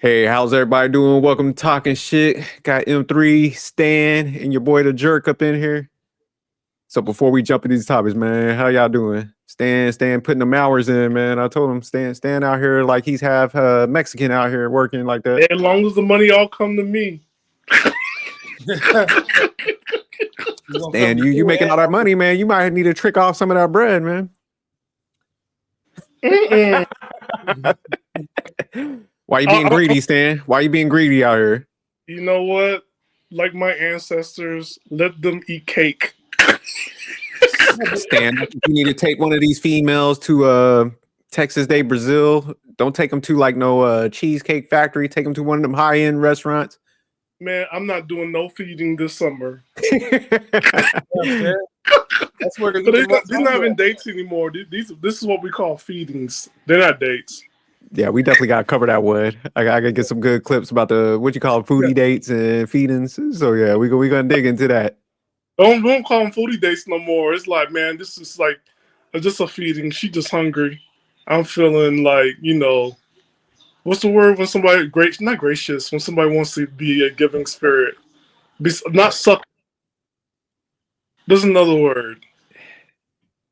Hey, how's everybody doing? Welcome to Talking Shit. Got M3, Stan, and your boy the Jerk up in here. So before we jump into these topics, man, how y'all doing? Stan putting them hours in, man. I told him Stan out here like he's half Mexican out here working like that. As long as the money all come to me. Stan, you making all that money, man. You might need to trick off some of that bread, man. Why you being greedy, Stan? Why you being greedy out here? You know what? Like my ancestors, let them eat cake. Stan, you need to take one of these females to Texas Day, Brazil. Don't take them to like no cheesecake factory. Take them to one of them high-end restaurants. Man, I'm not doing no feeding this summer. That's where they're not having dates anymore. This is what we call feedings. They're not dates. Yeah, we definitely got to cover that one. I gotta get some good clips about the what you call foodie dates and feedings. So yeah, we gonna dig into that. Don't call them foodie dates no more. It's like, man, this is like just a feeding. She just hungry. I'm feeling like, what's the word when somebody not gracious, when somebody wants to be a giving spirit. Not suck. There's another word.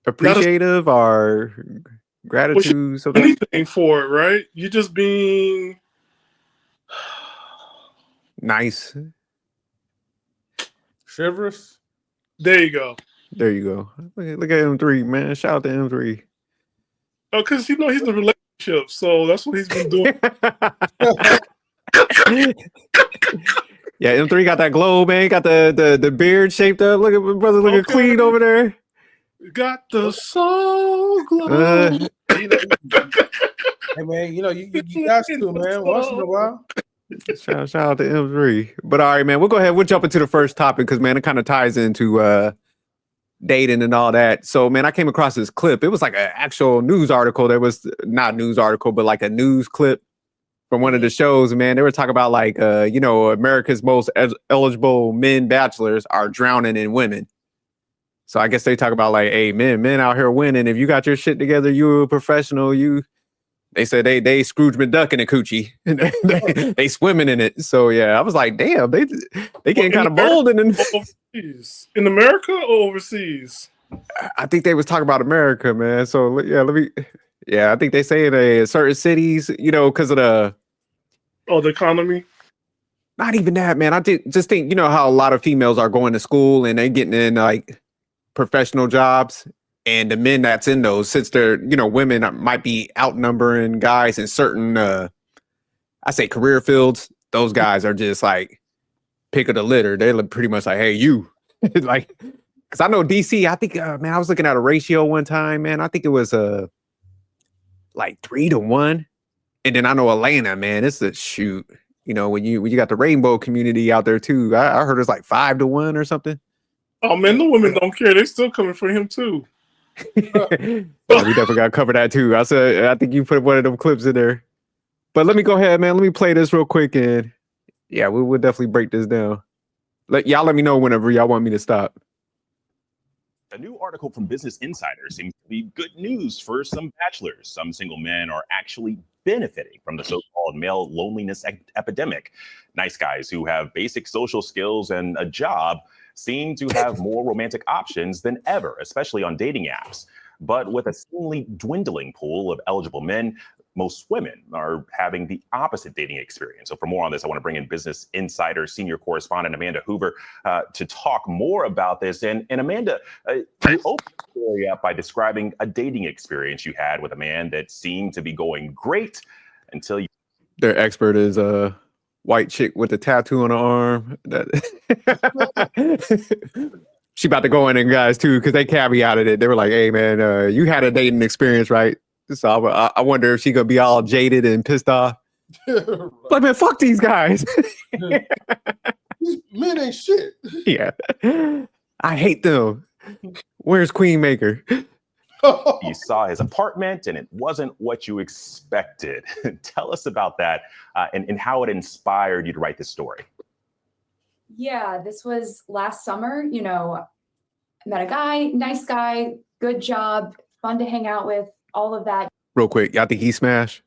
Appreciative or gratitude. Well, anything for it, right? You're just being nice. Chivalrous. There you go. There you go. Look at M3, man. Shout out to M3. Oh, because he's in a relationship, so that's what he's been doing. Yeah, M3 got that glow, man. Got the beard shaped up. Look at my brother looking clean over there. Got the soul glow. Hey man, you got to, man. Once in a while. Shout out to M3. But all right, man, we'll go ahead. We'll jump into the first topic because, man, it kind of ties into dating and all that. So, man, I came across this clip. It was like an actual news article. That was not a news article, but like a news clip from one of the shows. Man, they were talking about like, America's most eligible men bachelors are drowning in women. So I guess they talk about like, hey, men out here winning. If you got your shit together, you're a professional. They said they Scrooge McDuck in a coochie. they swimming in it. So yeah, I was like, damn, they getting kind of bold in America or overseas? I think they was talking about America, man. So yeah, I think they say in certain cities, because of the economy. Not even that, man. I just think, how a lot of females are going to school and they getting in like professional jobs. And the men that's in those, since they're, women might be outnumbering guys in certain, I say career fields, those guys are just like pick of the litter. They look pretty much like, hey, you. Like, because I know DC, I think, man, I was looking at a ratio one time, man. I think it was like 3-1. And then I know Atlanta, man, it's a shoot. When you got the rainbow community out there too, I heard it's like 5-1 or something. Oh, man, the women don't care. They're still coming for him too. Yeah, we definitely got to cover that too. I think you put one of them clips in there. But let me go ahead, man. Let me play this real quick, and yeah, we will definitely break this down. Let me know whenever y'all want me to stop. A new article from Business Insider seems to be good news for some bachelors. Some single men are actually benefiting from the so-called male loneliness epidemic. Nice guys who have basic social skills and a job seem to have more romantic options than ever, especially on dating apps. But with a seemingly dwindling pool of eligible men, most women are having the opposite dating experience. So for more on this, I want to bring in Business Insider senior correspondent Amanda Hoover to talk more about this. And Amanda, you opened the story up by describing a dating experience you had with a man that seemed to be going great until you... Their expert is white chick with a tattoo on her arm. She about to go in and guys too, because they caveated it. They were like, hey man, you had a dating experience, right? So I wonder if she gonna be all jaded and pissed off. Like, man, fuck these guys. These men ain't shit. Yeah. I hate them. Where's Queen Maker? You saw his apartment and it wasn't what you expected. Tell us about that and how it inspired you to write this story. Yeah, this was last summer. I met a guy, nice guy, good job, fun to hang out with, all of that. Real quick, y'all think he smashed?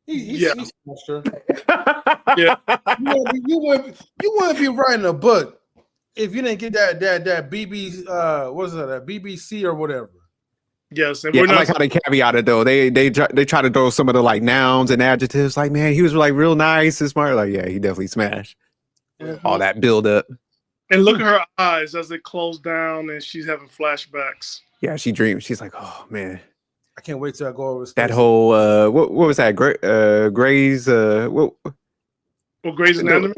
Yeah. He's monster. Yeah. You wouldn't be writing a book if you didn't get that BBC what is that BBC or whatever. Yes, and Yeah, we're I not. like how they caveated though. They try to throw some of the like nouns and adjectives. Like, man, he was like real nice and smart. Like, yeah, he definitely smashed. All that build up. And look at her eyes as they close down, and she's having flashbacks. Yeah, she dreams. She's like, oh man, I can't wait till I go over that whole what was that? Grey's what? Well, Grey's Anatomy.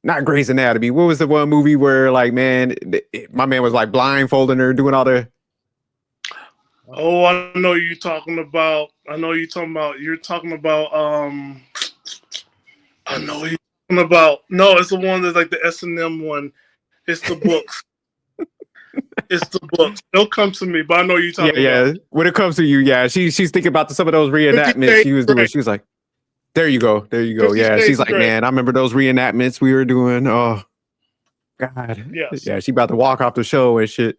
Not Grey's Anatomy. What was the one movie where like, man, my man was like blindfolding her, doing all the. Oh, I know you're talking about. I know you're talking about. You're talking about. I know you're talking about. No, it's the one that's like the S&M one. It's the books. It's the books. They'll come to me, but I know you're talking about. Yeah. When it comes to you, yeah, she's thinking about some of those reenactments she was doing. She was like, there you go. Yeah, she's like, man, I remember those reenactments we were doing. Oh, God. Yes. Yeah, she about to walk off the show and shit.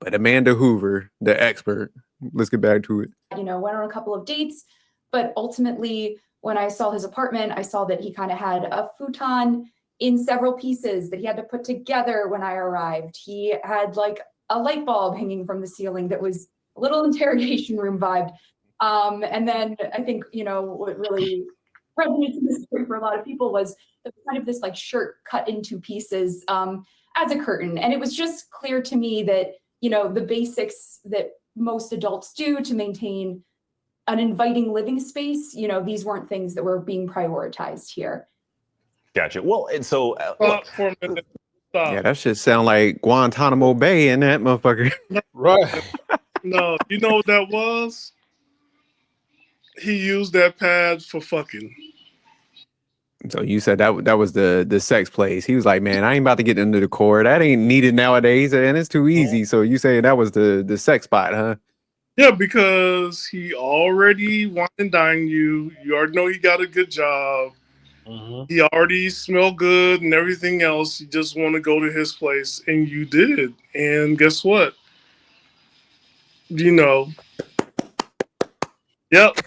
But Amanda Hoover, the expert, let's get back to it. Went on a couple of dates, but ultimately, when I saw his apartment, I saw that he kind of had a futon in several pieces that he had to put together when I arrived. He had like a light bulb hanging from the ceiling that was a little interrogation room vibe. And then I think, what really resonates in this story for a lot of people was kind of this like shirt cut into pieces as a curtain. And it was just clear to me that, the basics that most adults do to maintain an inviting living space, these weren't things that were being prioritized here. Gotcha. Well, and so yeah, that shit sound like Guantanamo Bay in that motherfucker. Right. No, you know what that was? He used that pad for fucking. So you said that was the sex place. He was like, man, I ain't about to get into the core. That ain't needed nowadays, and it's too easy. So you say that was the sex spot, huh? Yeah, because he already wine and dined you. You already know he got a good job. Mm-hmm. He already smelled good and everything else. You just want to go to his place, and you did. And guess what? Yep. Yep.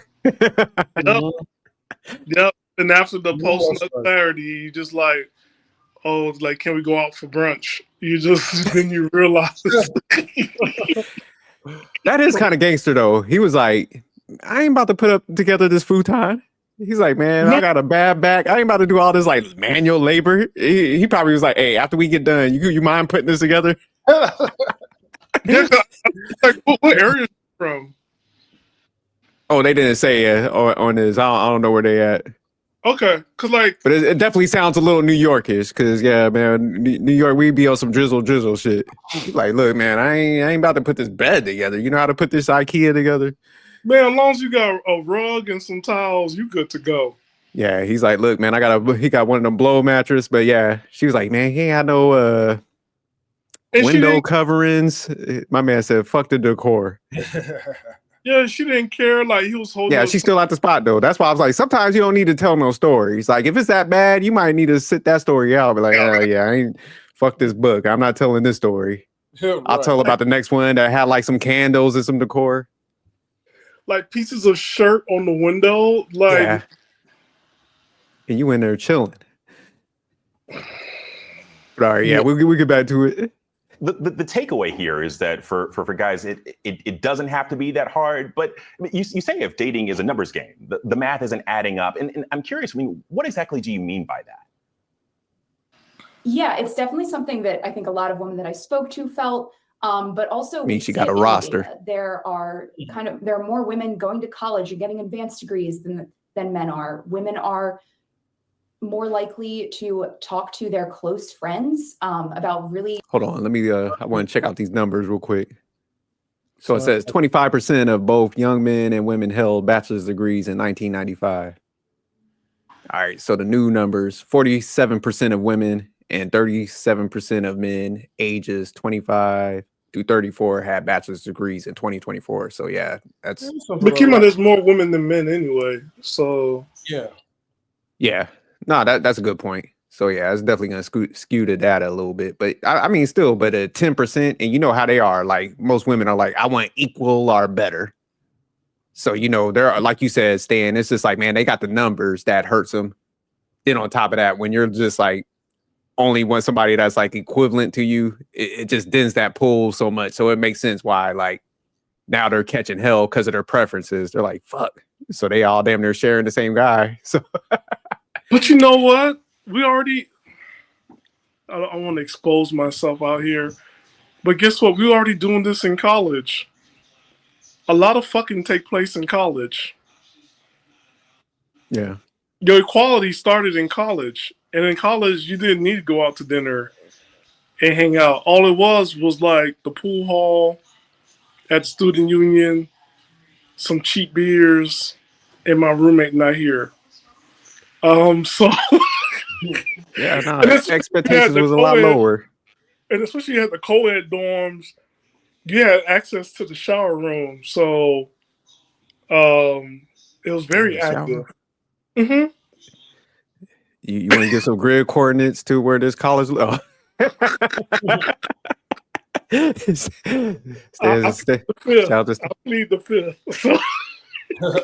And after the post clarity, you just like, oh, like, can we go out for brunch? You just then you realize that is kind of gangster though. He was like, I ain't about to put up together this futon. He's like, man, I got a bad back. I ain't about to do all this like manual labor. He probably was like, hey, after we get done, you mind putting this together? Yeah, like, what area is he from? Oh, they didn't say on this. I don't know where they at. Okay, cause like, but it definitely sounds a little New Yorkish. Cause yeah, man, New York, we be on some drizzle shit. He's like, look, man, I ain't about to put this bed together. You know how to put this IKEA together? Man, as long as you got a rug and some towels, you good to go. Yeah, he's like, look, man, he got one of them blow mattress, but yeah, she was like, man, he ain't had no window coverings. My man said, fuck the decor. Yeah, she didn't care. Like he was holding. Yeah, she's still at the spot though. That's why I was like, sometimes you don't need to tell no stories. Like if it's that bad, you might need to sit that story out. Be like, oh yeah, I ain't fuck this book. I'm not telling this story. Yeah, right. I'll tell about the next one that had like some candles and some decor. Like pieces of shirt on the window. Like, yeah. And you in there chilling. But all right, yeah, we'll get back to it. The takeaway here is that for guys, it doesn't have to be that hard. But you say if dating is a numbers game, the math isn't adding up. And I'm curious, what exactly do you mean by that? Yeah, it's definitely something that I think a lot of women that I spoke to felt. But also, she got a roster. There are more women going to college and getting advanced degrees than men are. Women are more likely to talk to their close friends about really. Hold on, let me. I want to check out these numbers real quick. So it says 25% of both young men and women held bachelor's degrees in 1995. All right, so the new numbers: 47% of women and 37% of men ages 25 through 34 had bachelor's degrees in 2024. So yeah, that's. But Kima, there's more women than men anyway. So yeah. No, that's a good point. So yeah, it's definitely gonna skew the data a little bit. But I mean, still, but 10%, and you know how they are. Like most women are like, I want equal or better. So, there are, like you said, Stan, it's just like, man, they got the numbers that hurts them. Then on top of that, when you're just like only want somebody that's like equivalent to you, it just dents that pool so much. So it makes sense why like now they're catching hell because of their preferences. They're like, fuck. So they all damn near sharing the same guy. So But you know what? I don't want to expose myself out here, but guess what? We're already doing this in college. A lot of fucking take place in college. yeah. Your equality started in college. And in college, you didn't need to go out to dinner and hang out. All it was like the pool hall at the student union, some cheap beers, and my roommate not here. So Yeah, no, and especially expectations was a lot lower. and especially at the co-ed dorms, you had access to the shower room, so it was very active. Mm-hmm. You want to give some grid coordinates to where this college? Oh. I plead the fifth.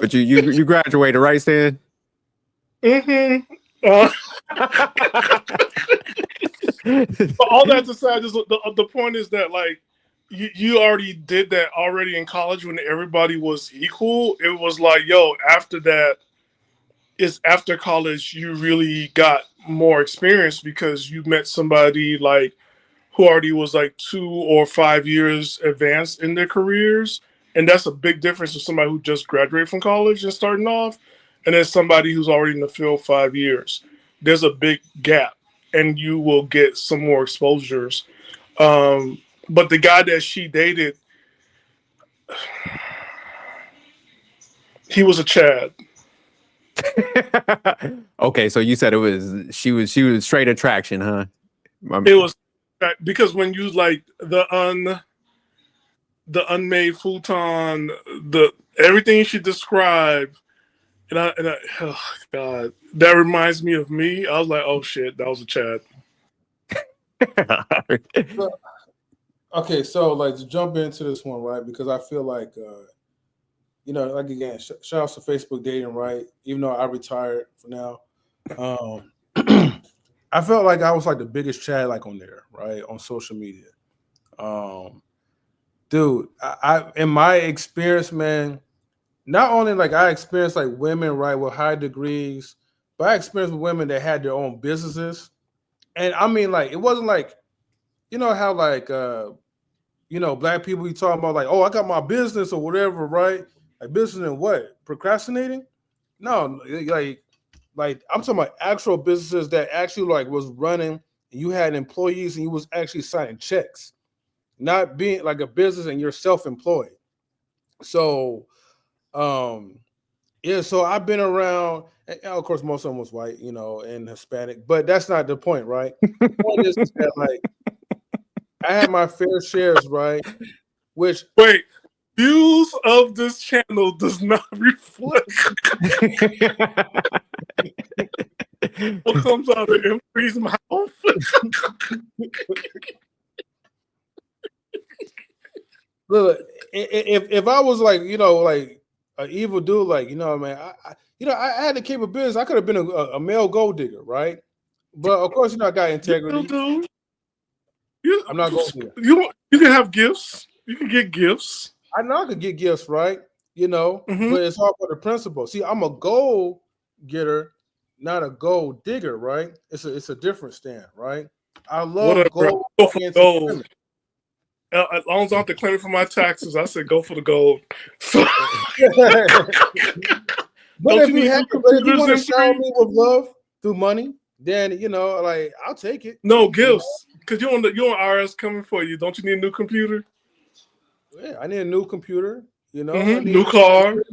But you graduated, right, Stan? Mm-hmm. But all that to say, just the point is that like you already did that already in college when everybody was equal. It was like, yo, after that, is after college you really got more experience because you met somebody like who already was like 2 or 5 years advanced in their careers. And that's a big difference with somebody who just graduated from college and starting off, and then somebody who's already in the field 5 years. There's a big gap, and you will get some more exposures. But the guy that she dated, he was a Chad. Okay, so you said she was straight attraction, huh? It was because when you like the unmade futon, the everything she described, and I oh god, that reminds me of me. I was like, oh shit, that was a Chad. Okay, so like to jump into this one, right? Because I feel like like again, shout out to Facebook dating, right? Even though I retired for now, I felt like I was like the biggest Chad like on there, right? On social media. Dude, I in my experience, man, not only like I experienced like women, right, with high degrees, but I experienced with women that had their own businesses. And I mean, like, it wasn't like, how like black people you talking about like, oh, I got my business or whatever, right? Like business and what? Procrastinating? No, like I'm talking about actual businesses that actually like was running and you had employees and you was actually signing checks, not being like a business and you're self-employed. So yeah, so I've been around, and of course most of them was white, and Hispanic, but that's not the point, right? The point is that like I had my fair shares, right? Which wait, views of this channel does not reflect what comes out of Emprey's mouth. Look, if I was like, like an evil dude, like, man, I had the capabilities. I could have been a male gold digger, right? But of course, I got integrity. I'm not going to. You can have gifts. You can get gifts. I know I could get gifts, right? But it's all for the principle. See, I'm a gold getter, not a gold digger, right? It's a different stand, right? I love gold. Go for gold. As long as I don't have to claim it for my taxes, I said go for the gold. But if you want to shower me with love through money, then like I'll take it. No gifts, because you're on IRS coming for you. Don't you need a new computer? Yeah, I need a new computer. New car.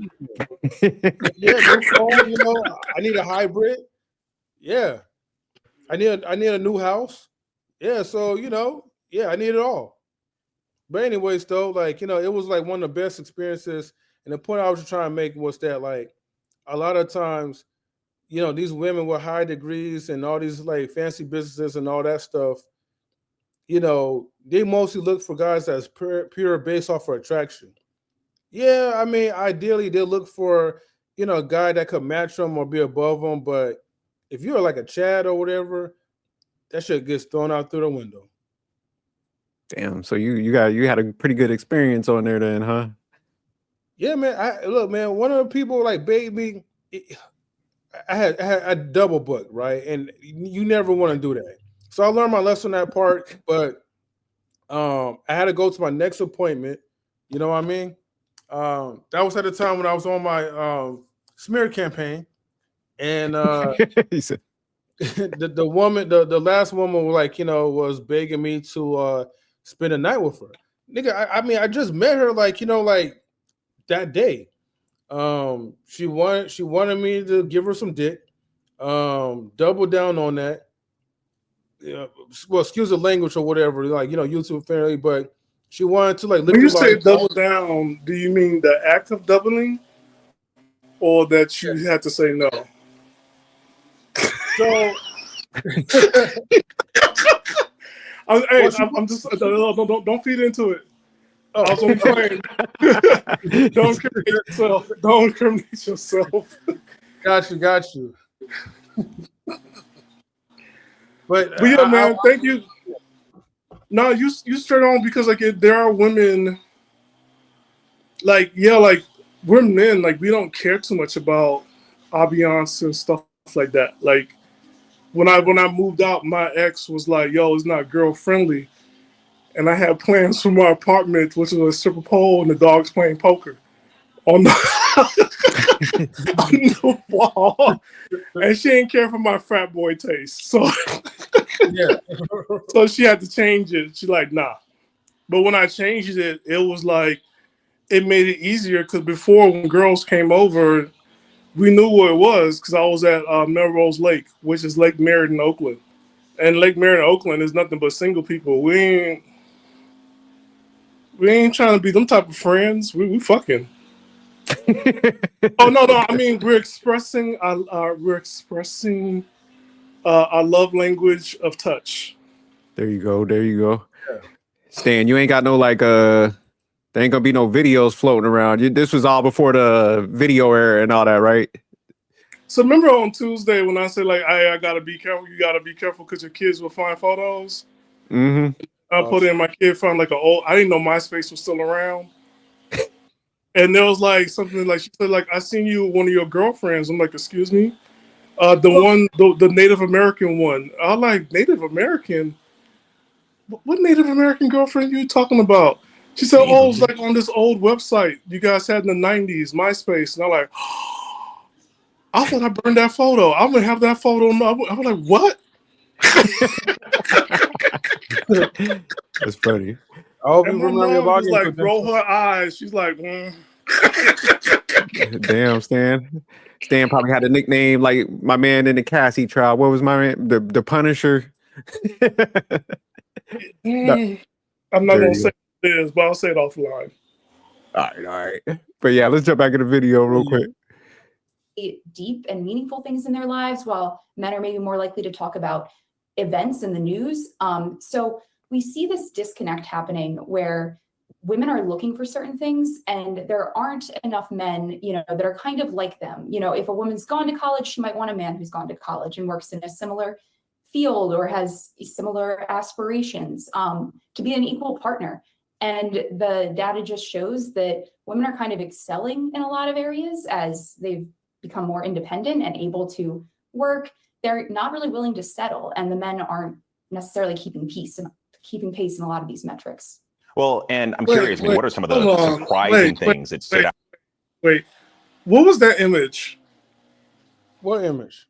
Yeah, new car. I need a hybrid. Yeah, I need a new house. Yeah, so yeah, I need it all. But anyways, though, like it was like one of the best experiences. And the point I was trying to make was that like a lot of times, these women with high degrees and all these like fancy businesses and all that stuff, they mostly look for guys that's pure based off of attraction. Yeah, I mean, ideally they look for, a guy that could match them or be above them. But if you're like a Chad or whatever, that shit gets thrown out through the window. Damn. So you had a pretty good experience on there then, huh? Yeah, man. Look, man. One of the people like begged me. I had a double book, right? And you never want to do that. So I learned my lesson on that part. But I had to go to my next appointment. You know what I mean? That was at the time when I was on my smear campaign, and He said, the woman, the last woman, was begging me to spend a night with her. Nigga, I mean, I just met her like that day. She wanted me to give her some dick. Double down on that. Well, excuse the language or whatever, YouTube family, but she wanted to lick When you the say lollipop. double down, do you mean the act of doubling, or that you had to say no? So I'm just don't feed into it. Oh. I was only playing. Don't incriminate yourself. Don't incriminate yourself. Got you. But yeah, man, thank you. No, you straight on, because there are women like we're men, like we don't care too much about ambiance and stuff like that. Like when I moved out, my ex was like, "Yo, it's not girl friendly," and I had plans for my apartment, which was a stripper pole and the dogs playing poker on the, on the wall, and she didn't care for my frat boy taste, so yeah. so she had to change it. She's like, "Nah," but when I changed it, it was like it made it easier, because before, when girls came over, we knew what it was, because I was at Melrose Lake, which is Lake Merritt in Oakland, and Lake Merritt in Oakland is nothing but single people. We ain't trying to be them type of friends. We fucking. Oh no! I mean, we're expressing our love language of touch. There you go. Yeah. Stan, you ain't got no there ain't gonna be no videos floating around. This was all before the video era and all that, right? So remember on Tuesday when I said I gotta be careful, you gotta be careful because your kids will find photos. Mm-hmm. I put in my kid found an old. I didn't know MySpace was still around. And there was something she said I seen you with one of your girlfriends. I'm like, excuse me, the Native American one. I'm like, Native American. What Native American girlfriend are you talking about? She said, "Oh, it's on this old website you guys had in the '90s, MySpace." And I'm like, I thought I burned that photo. I'm gonna have that photo. I'm like, what? That's funny. And my mom was like, roll her eyes. She's like, Damn, Stan. Stan probably had a nickname like my man in the Cassie trial. What was my man? The Punisher. I'm not gonna say what it is, but I'll say it offline. All right. But yeah, let's jump back in the video real quick. Deep and meaningful things in their lives, while men are maybe more likely to talk about events in the news. So we see this disconnect happening where women are looking for certain things and there aren't enough men, that are kind of like them. If a woman's gone to college, she might want a man who's gone to college and works in a similar field or has similar aspirations, to be an equal partner. And the data just shows that women are kind of excelling in a lot of areas as they've become more independent and able to work. They're not really willing to settle, and the men aren't necessarily keeping pace in a lot of these metrics. Well, and I'm curious, what are some of the surprising things that stood out? Wait, what was that image? What image?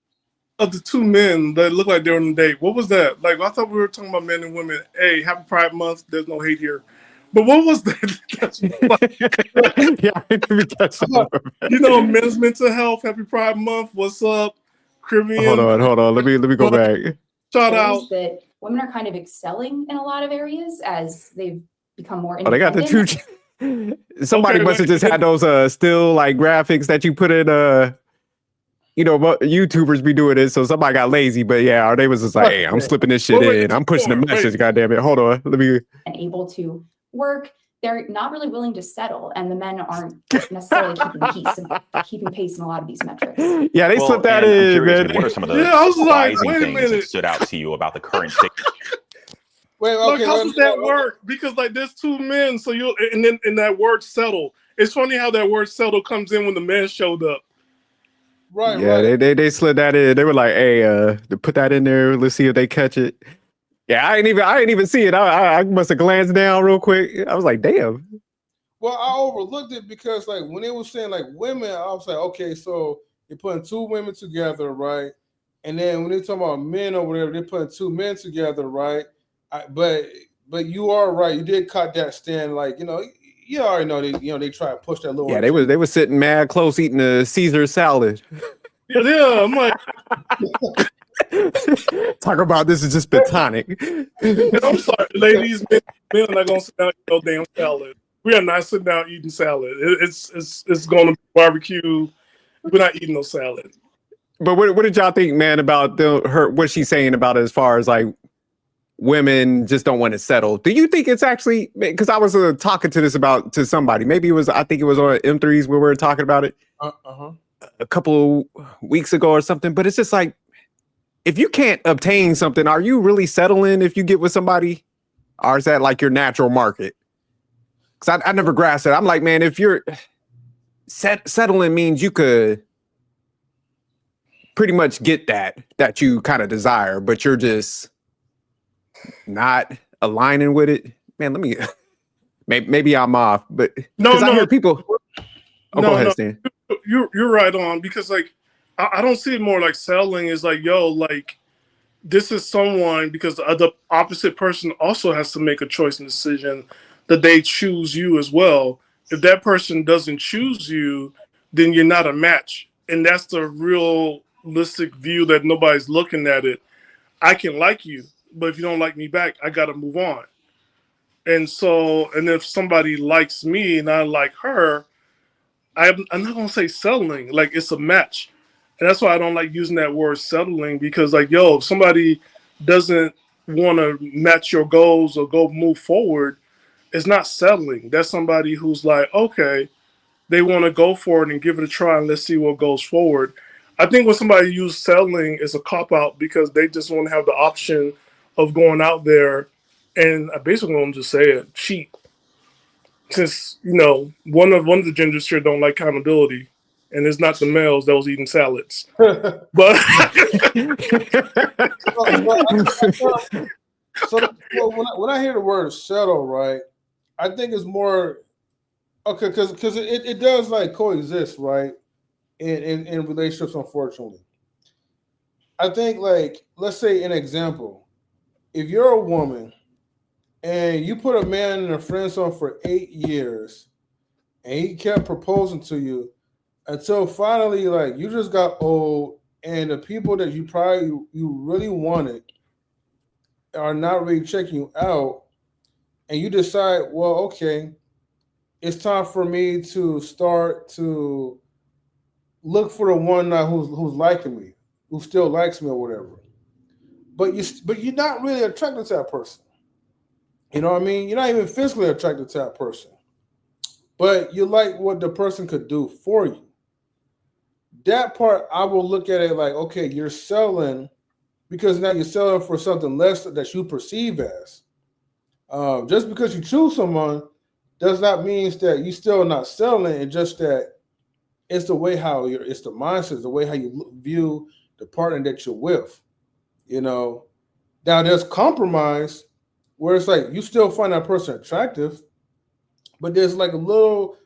Of the two men that looked like they were on a date. What was that? I thought we were talking about men and women. Hey, happy Pride Month. There's no hate here. But what was that? Men's mental health. Happy Pride Month. What's up, Caribbean? Hold on. Let me go back. Shout out that women are kind of excelling in a lot of areas as they've become more independent. They got the true. Somebody must have just had those still graphics that you put in. YouTubers be doing this, so somebody got lazy. But yeah, they was just like, "Hey, I'm slipping this shit in. I'm pushing the message. Goddamn it! Hold on, let me." And able to work. they're not really willing to settle, and the men aren't necessarily keeping pace in a lot of these metrics. Yeah, they slipped that and I'm in, curious, man. what are some of the Yeah, I was like, surprising wait a things that minute. stood out to you about the current state? Wait, Like, okay, how does that work? Because like there's two men, so you and then in that word settle. It's funny how that word settle comes in when the man showed up. right, Yeah, right. they slid that in. They were like, "Hey, put that in there. Let's see if they catch it." Yeah, I ain't even see it. I must have glanced down real quick. I was like, "Damn." Well, I overlooked it because like when it was saying like women, I was like, okay, so you're putting two women together, right? And then when they're talking about men or whatever, they're putting two men together, right? But you are right. You did cut that stand, like you already know they try to push that little. Yeah, they were sitting mad close eating a Caesar salad. Yeah, I'm like, Talk about this is just platonic. I'm sorry, ladies, men are not gonna sit down and eat no damn salad. We are not sitting down eating salad. It's gonna be barbecue. We're not eating no salad. But what did y'all think, man, about what she's saying about it as far as like women just don't want to settle? Do you think it's actually, because I was talking to this about to somebody, maybe I think it was on M3s where we were talking about it a couple weeks ago or something, but it's just like, if you can't obtain something, are you really settling if you get with somebody, or is that like your natural market? Because I never grasped it. I'm like, man, if you're settling means you could pretty much get that you kind of desire, but you're just not aligning with it. Man, let me maybe I'm off, but because I hear people. Oh, go ahead, Stan. You're right on, because like I don't see it more like settling is like, yo, like this is someone, because the opposite person also has to make a choice and decision that they choose you as well. If that person doesn't choose you, then you're not a match. And that's the realistic view that nobody's looking at it. I can like you, but if you don't like me back, I got to move on. And so, and if somebody likes me and I like her, I'm not going to say settling, like it's a match. And that's why I don't like using that word settling, because like, yo, if somebody doesn't want to match your goals or go move forward, it's not settling. That's somebody who's like, okay, they want to go for it and give it a try and let's see what goes forward. I think when somebody uses settling, it's a cop out because they just want to have the option of going out there and I basically want to just say it, cheat. Since one of the genders here don't like accountability, and it's not the males that was eating salads. But when I hear the word settle, right, I think it's more okay because it does like coexist, right, in relationships. Unfortunately, I think like let's say an example: if you're a woman and you put a man in a friend zone for 8 years, and he kept proposing to you until finally, like you just got old, and the people that you really wanted are not really checking you out, and you decide, well, okay, it's time for me to start to look for the one now who's liking me, who still likes me or whatever. But you're not really attracted to that person. You know what I mean? You're not even physically attracted to that person, but you like what the person could do for you. That part, I will look at it like, okay, you're selling because now you're selling for something less that you perceive as. Just because you choose someone does not mean that you still not selling. It's just that it's the way it's the mindset, the way how you view the partner that you're with. Now there's compromise where it's like you still find that person attractive, but there's like a little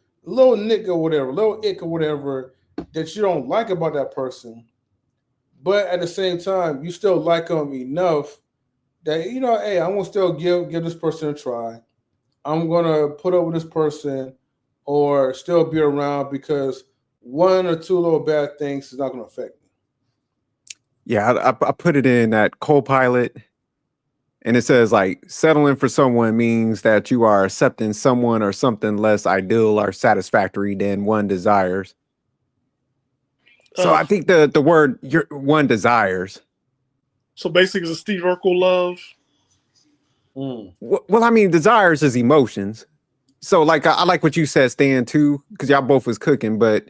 nick or whatever, little ick or whatever that you don't like about that person. But at the same time, you still like them enough that hey, I'm gonna still give this person a try. I'm gonna put up with this person or still be around because one or two little bad things is not gonna affect me. Yeah, I put it in that Copilot, and it says like settling for someone means that you are accepting someone or something less ideal or satisfactory than one desires. So I think the word one desires. So basically, it's a Steve Urkel love. Well, I mean, desires is emotions. So like I like what you said, Stan, too, because y'all both was cooking, but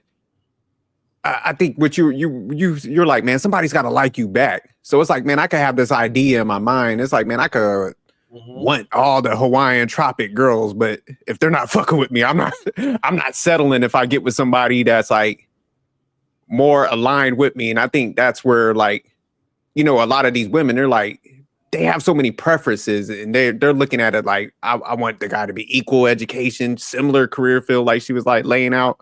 I think what you're like, man, somebody's got to like you back. So it's like, man, I could have this idea in my mind. It's like, man, I could want all the Hawaiian tropic girls, but if they're not fucking with me, I'm not settling if I get with somebody that's like more aligned with me. And I think that's where, like, you know, a lot of these women, they're like, they have so many preferences and they're looking at it like, I want the guy to be equal education, similar career field, like she was like laying out.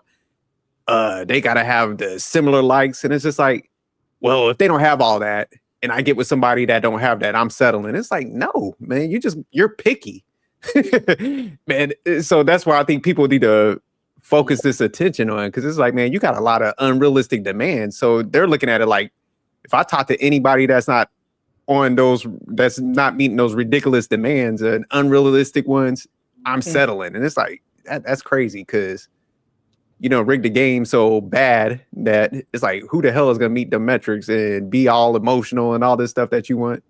They gotta have the similar likes. And it's just like, well, if they don't have all that and I get with somebody that don't have that, I'm settling. It's like, no, man, you're picky. Man. So that's why I think people need to focus this attention on, because it's like, man, you got a lot of unrealistic demands. So they're looking at it like, if I talk to anybody that's not meeting those ridiculous demands and unrealistic ones, I'm settling. And it's like, that's crazy, because you know, rig the game so bad that it's like, who the hell is gonna meet the metrics and be all emotional and all this stuff that you want?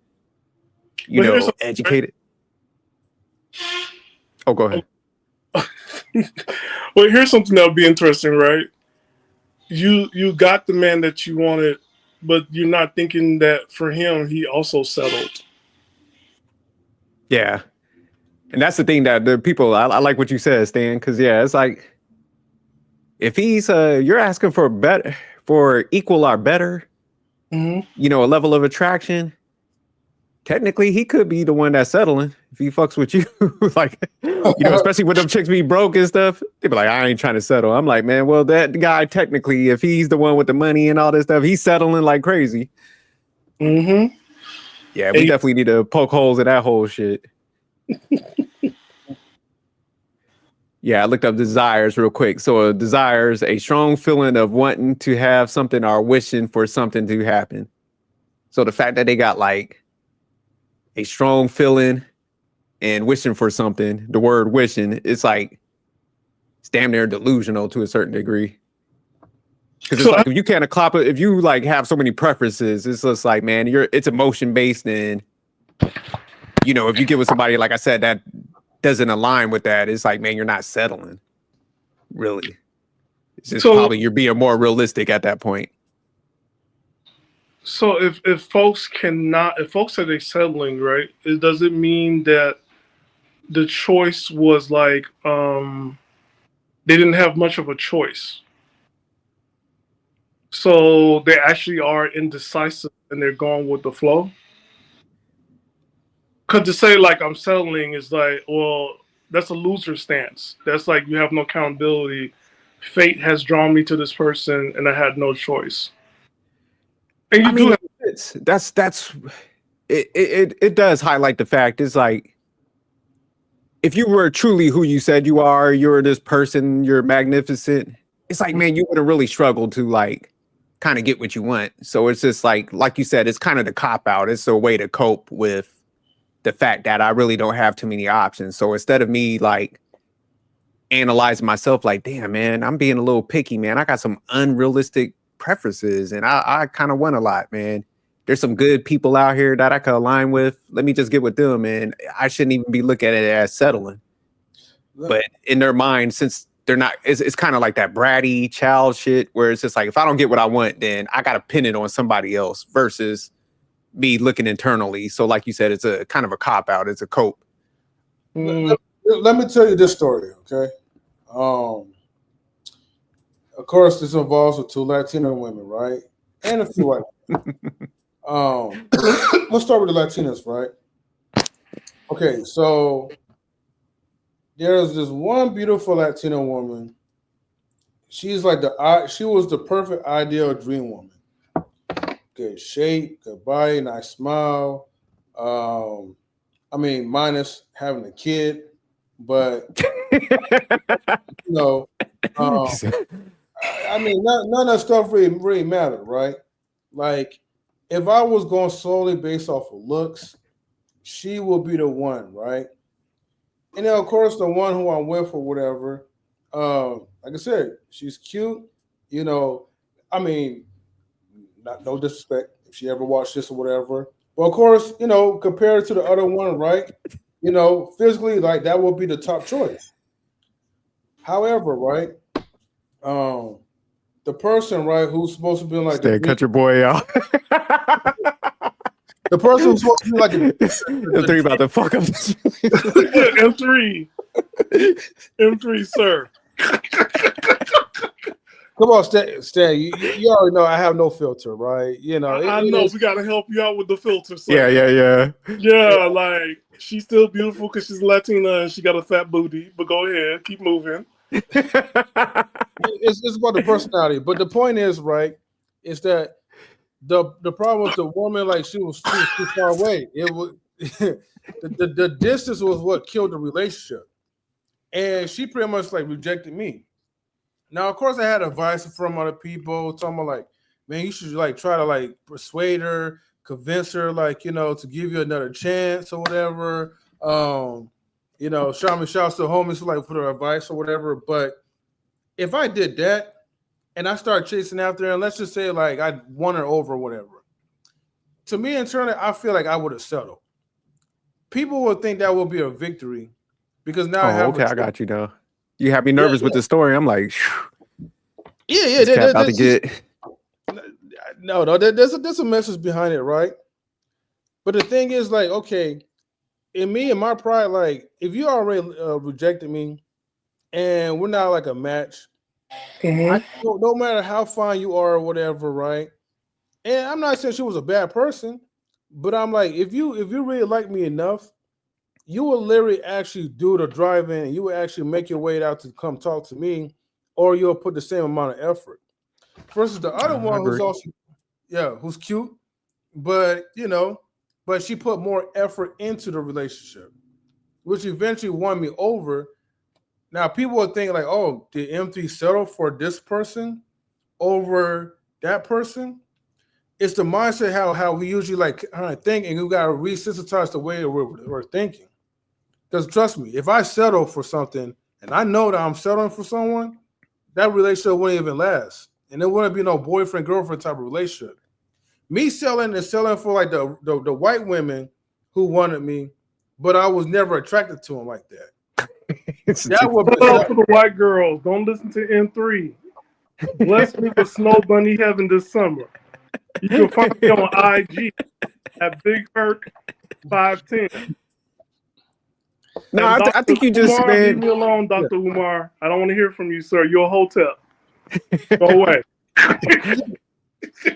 You know, educated. Oh, go ahead. Well, here's something that'll be interesting, right? You got the man that you wanted, but you're not thinking that for him, he also settled. Yeah. And that's the thing that the people, I like what you said, Stan, because yeah, it's like, if he's you're asking for better, for equal or better, you know, a level of attraction, technically he could be the one that's settling if he fucks with you. Like, you know, especially when them chicks be broke and stuff, they be like, I ain't trying to settle. I'm like, man, well, that guy technically, if he's the one with the money and all this stuff, he's settling like crazy. Yeah, we definitely need to poke holes in that whole shit. Yeah, I looked up desires real quick. So a desire is a strong feeling of wanting to have something or wishing for something to happen. So the fact that they got like a strong feeling and wishing for something, the word wishing, it's like, it's damn near delusional to a certain degree. Because it's like, if you can't if you like have so many preferences, it's just like, man, it's emotion based. And, you know, if you get with somebody, like I said, that doesn't align with that, it's like, man, you're not settling, really. It's just probably you're being more realistic at that point. So if folks say they're settling, right, does it mean that the choice was like they didn't have much of a choice? So they actually are indecisive and they're going with the flow? Because to say like I'm settling is like, well, that's a loser stance. That's like, you have no accountability. Fate has drawn me to this person and I had no choice. And you do have it does highlight the fact, it's like, if you were truly who you said you are, you're this person, you're magnificent, it's like, man, you would have really struggled to like kind of get what you want. So it's just like you said, it's kind of the cop out. It's a way to cope with the fact that I really don't have too many options. So instead of me like analyzing myself like, damn, man, I'm being a little picky, man, I got some unrealistic preferences and I kind of want a lot, man. There's some good people out here that I could align with. Let me just get with them. And I shouldn't even be looking at it as settling. But in their mind, since they're not, it's kind of like that bratty child shit where it's just like, if I don't get what I want, then I got to pin it on somebody else versus me looking internally. So like you said, it's a kind of a cop out. It's a cope. Let me tell you this story, okay? Of course, this involves with 2 Latino women, right? And a few white women. Let's start with the Latinas, right? Okay, so there's this one beautiful Latino woman. She's like she was the perfect ideal dream woman. Good shape, good body, nice smile. I mean, minus having a kid, but you know, I mean, none of that stuff really mattered, right? Like, if I was going solely based off of looks, she will be the one, right? And then, of course, the one who I'm with or whatever, like I said, she's cute. You know, I mean, no disrespect if she ever watched this or whatever. But of course, you know, compared to the other one, right? You know, physically, like that would be the top choice. However, right, the person, right, who's supposed to be like Cut your boy out. the person who's supposed to be like M3 about to fuck up this. Yeah, M3. M3, sir. Come on, Stan. You already know I have no filter, right? You know, I know we gotta help you out with the filter, sir. Yeah. Yeah, like she's still beautiful because she's Latina and she got a fat booty. But go ahead, keep moving. it's about the personality. But the point is, right, is that the problem with the woman, like she was too far away. It was the distance was what killed the relationship, and she pretty much like rejected me. Now, of course, I had advice from other people talking about like, man, you should like try to like persuade her, convince her, like, you know, to give you another chance or whatever. You know, shouts to the homies like for their advice or whatever. But if I did that and I start chasing after her, and let's just say like I won her over or whatever, to me internally, I feel like I would have settled. People would think that would be a victory because now I have. Okay, I got you now. You have me nervous with the story. I'm like, yeah. About to get. No, there's a message behind it, right? But the thing is, like, okay, in my pride, like, if you already rejected me, and we're not like a match, no matter how fine you are or whatever, right? And I'm not saying she was a bad person, but I'm like, if you really like me enough, you will literally actually do the drive-in, and you will actually make your way out to come talk to me, or you'll put the same amount of effort. Versus the other one who's also, who's cute, but but she put more effort into the relationship, which eventually won me over. Now people will think like, oh, did M3 settle for this person over that person? It's the mindset how we usually like think, and you got to resensitize the way we're thinking. Because trust me, if I settle for something and I know that I'm settling for someone, that relationship wouldn't even last. And there wouldn't be no boyfriend, girlfriend type of relationship. Me selling for like the white women who wanted me, but I was never attracted to them like that. That would be for the white girls. Don't listen to M3. Bless me with Snow Bunny Heaven this summer. You can find me on IG at Big Herc 510. No, I think you just Umar, leave me alone, Dr. Umar. I don't want to hear from you, sir. You're a hotel. Go away.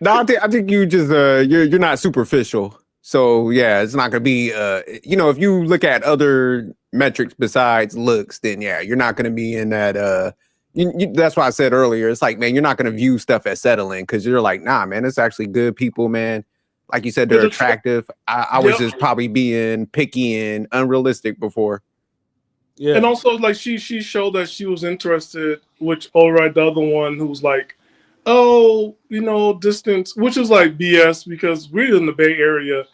No, I think you just you're not superficial. So yeah, it's not gonna be if you look at other metrics besides looks, then yeah, you're not gonna be in that that's why I said earlier, it's like, man, you're not gonna view stuff as settling because you're like, nah, man, it's actually good people, man. Like you said, they're attractive. I was just probably being picky and unrealistic before. Yeah. And also, like, she showed that she was interested, which, all right, the other one who was like, oh, distance, which is like BS because we're in the Bay Area.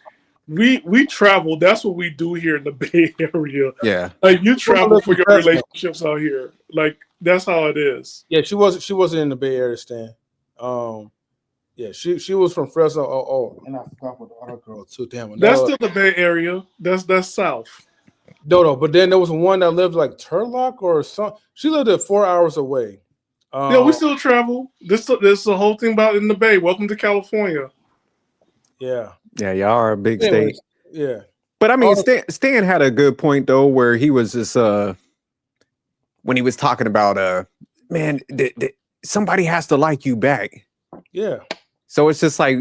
We travel. That's what we do here in the Bay Area. Yeah. Like, you travel for your relationships out here. Like, that's how it is. Yeah, she wasn't in the Bay Area, Stan. Yeah, she was from Fresno. Oh, and I forgot about the other girl too. Damn, that's still the Bay Area. That's south. No, but then there was one that lived like Turlock or something. She lived at 4 hours away. Yeah, we still travel. This the whole thing about in the Bay. Welcome to California. Yeah, y'all are a big state. Yeah, but I mean, Stan had a good point though, where he was just when he was talking about man, somebody has to like you back. Yeah. So it's just like,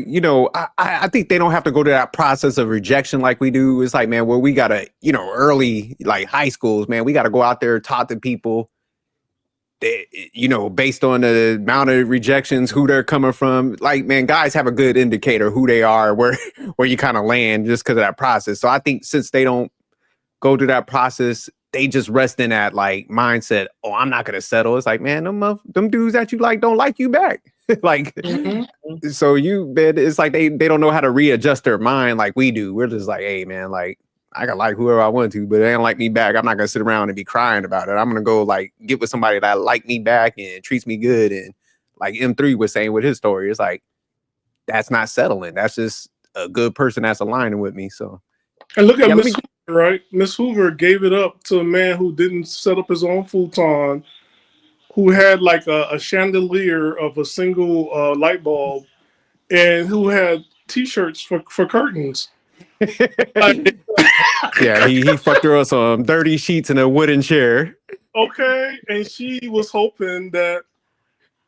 I think they don't have to go to that process of rejection like we do. It's like, man, well, we got to, early, like high schools, man, we got to go out there, talk to people, based on the amount of rejections, who they're coming from. Like, man, guys have a good indicator who they are, where you kind of land just because of that process. So I think since they don't go through that process, they just rest in that like mindset. Oh, I'm not going to settle. It's like, man, them dudes that you like don't like you back. Like, so it's like they don't know how to readjust their mind like we do. We're just like, hey, man, like I can like whoever I want to, but they don't like me back. I'm not gonna sit around and be crying about it. I'm gonna go like get with somebody that like me back and treats me good. And like M3 was saying with his story, it's like that's not settling. That's just a good person that's aligning with me. So, and look at Miss Hoover, right? Miss Hoover gave it up to a man who didn't set up his own futon. who had like a chandelier of a single light bulb, and who had T-shirts for curtains. Like, Yeah, he fucked her up some dirty sheets and a wooden chair. okay, and she was hoping that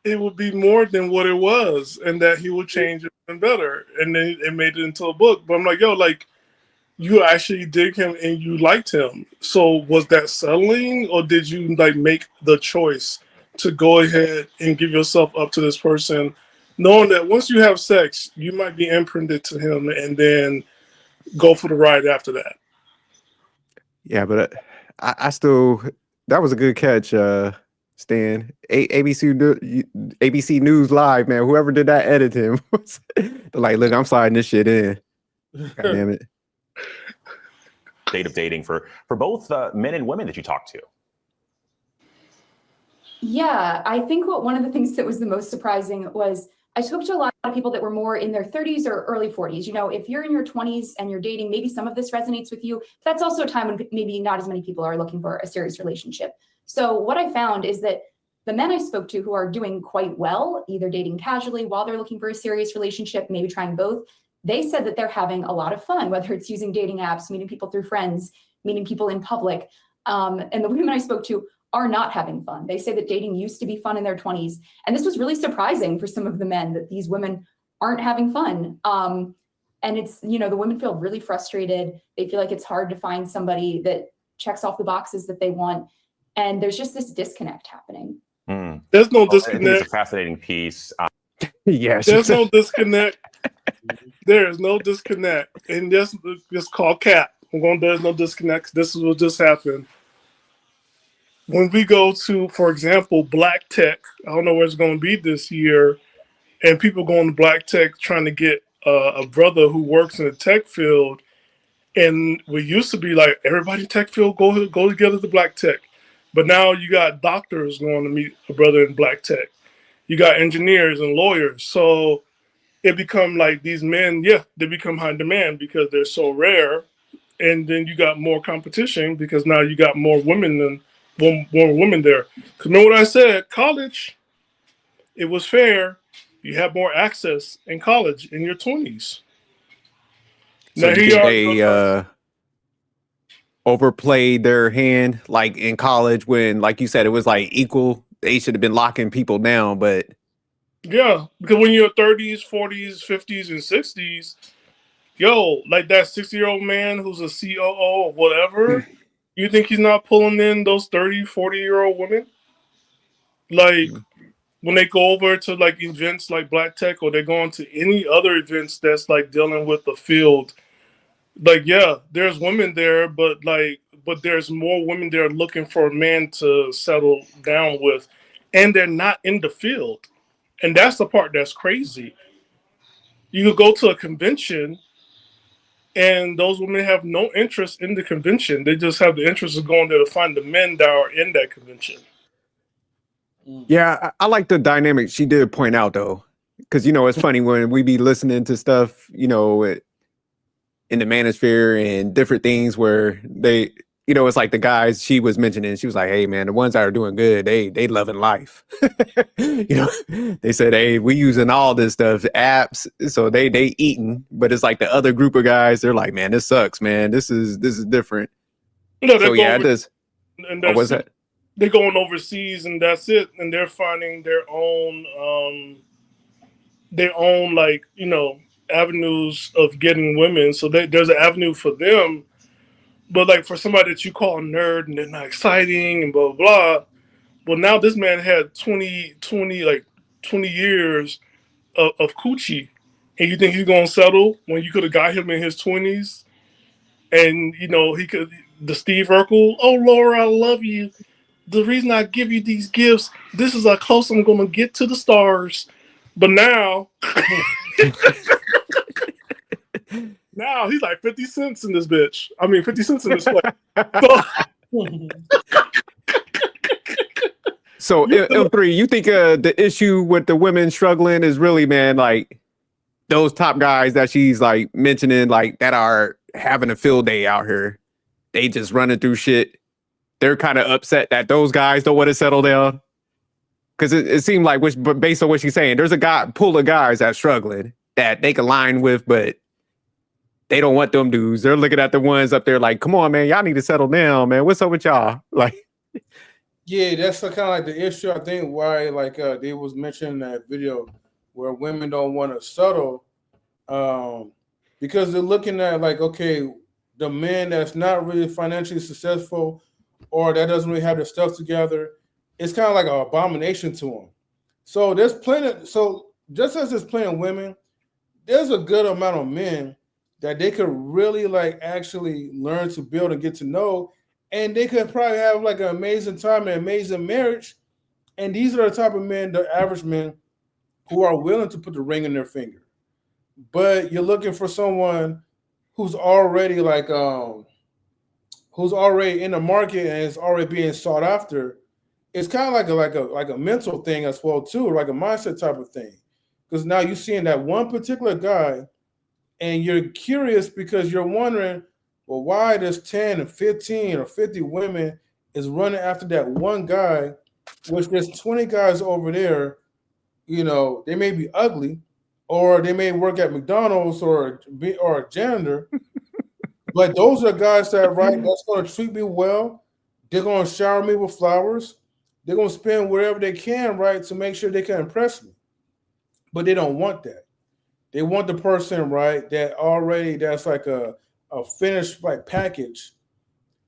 it would be more than what it was, and that he would change it and better, and then it made it into a book. But I'm like, yo, like, you actually dig him and you liked him. So was that settling, or did you like make the choice to go ahead and give yourself up to this person, knowing that once you have sex, you might be imprinted to him, and then go for the ride after that? Yeah, but I still that was a good catch, Stan. ABC News Live, man. Whoever did that edit him. They're like, look, I'm sliding this shit in. God damn it. State of dating for both men and women that you talk to. Yeah, I think one of the things that was the most surprising was I spoke to a lot of people that were more in their 30s or early 40s. You know, if you're in your 20s and you're dating, maybe some of this resonates with you. That's also a time when maybe not as many people are looking for a serious relationship. So what I found is that the men I spoke to who are doing quite well, either dating casually while they're looking for a serious relationship, maybe trying both, they said that they're having a lot of fun, whether it's using dating apps, meeting people through friends, meeting people in public. And the women I spoke to are not having fun. They say that dating used to be fun in their 20s. And this was really surprising for some of the men, that these women aren't having fun. And it's, you know, the women feel really frustrated. They feel like it's hard to find somebody that checks off the boxes that they want. And there's just this disconnect happening. There's no I think disconnect. it's a fascinating piece. Yes. There's no disconnect. There is no disconnect. And just call cap. There's no disconnect. This is what just happened. When we go to, for example, Black Tech, I don't know where it's going to be this year, and people going to Black Tech trying to get a brother who works in the tech field. And we used to be like, everybody in tech field go together to Black Tech. But now you got doctors going to meet a brother in Black Tech. You got engineers and lawyers. So it become like these men, they become high demand because they're so rare. And then you got more competition because now you got more women than more women there. Because remember what I said, college, it was fair. You have more access in college in your 20s. So Now you here think you are. they overplayed their hand like in college when, like you said, it was like equal. They should have been locking people down, but Yeah, because when you're 30s, 40s, 50s, and 60s, yo, like that 60-year-old man who's a COO of whatever, you think he's not pulling in those 30, 40-year-old women? Like, when they go over to like events like Black Tech, or they're going to any other events that's like dealing with the field, like, yeah, there's women there, but there's more women there looking for a man to settle down with, and they're not in the field. And that's the part that's crazy. You could go to a convention and those women have no interest in the convention. They just have the interest of going there to find the men that are in that convention. yeah, I like the dynamic she did point out though, because you know it's funny when we be listening to stuff, you know, in the manosphere and different things where they, you know, it's like the guys she was mentioning. She was like, "Hey, man, the ones that are doing good, they loving life." You know, they said, "Hey, we using all this stuff, apps, so they eating." But it's like the other group of guys, they're like, "Man, this sucks, man. This is different." No, they So go yeah, it over does. and Oh, what's that? they're going overseas and that's it. And they're finding their own like, you know, avenues of getting women. So there's an avenue for them. But like for somebody that you call a nerd and they're not exciting and blah, blah, blah. Well, now this man had 20 years of coochie. And you think he's going to settle when you could have got him in his 20s? And, you know, he could, the Steve Urkel, oh, Laura, I love you. The reason I give you these gifts, this is how close I'm going to get to the stars. But now, now he's like 50 cents in this bitch. I mean, 50 cents in this place. So M3, you think the issue with the women struggling is really, man, like those top guys that she's like mentioning, like that are having a field day out here, they just running through shit. They're kind of upset that those guys don't want to settle down. because it seemed like, but based on what she's saying, there's a pool of guys that's struggling that they can line with, but they don't want them dudes. They're looking at the ones up there like, come on, man, y'all need to settle down, man. What's up with y'all? Like, yeah, that's kind of like the issue. I think why like they was mentioning that video where women don't want to settle, because they're looking at like, okay, the man that's not really financially successful or that doesn't really have their stuff together, it's kind of like an abomination to them. So there's plenty. So just as there's plenty of women, there's a good amount of men that they could really like actually learn to build and get to know, and they could probably have like an amazing time and amazing marriage. And these are the type of men, the average men, who are willing to put the ring in their finger. But you're looking for someone who's already like who's already in the market and is already being sought after. It's kind of like a mental thing as well too, like a mindset type of thing. Because now you're seeing that one particular guy, and you're curious because you're wondering, well, why does 10 and 15 or 50 women is running after that one guy, which there's 20 guys over there, you know, they may be ugly, or they may work at McDonald's or a janitor, but those are guys that, right, that's going to treat me well. They're going to shower me with flowers. They're going to spend wherever they can, right, to make sure they can impress me. But they don't want that. They want the person, right, that's like a finished like package,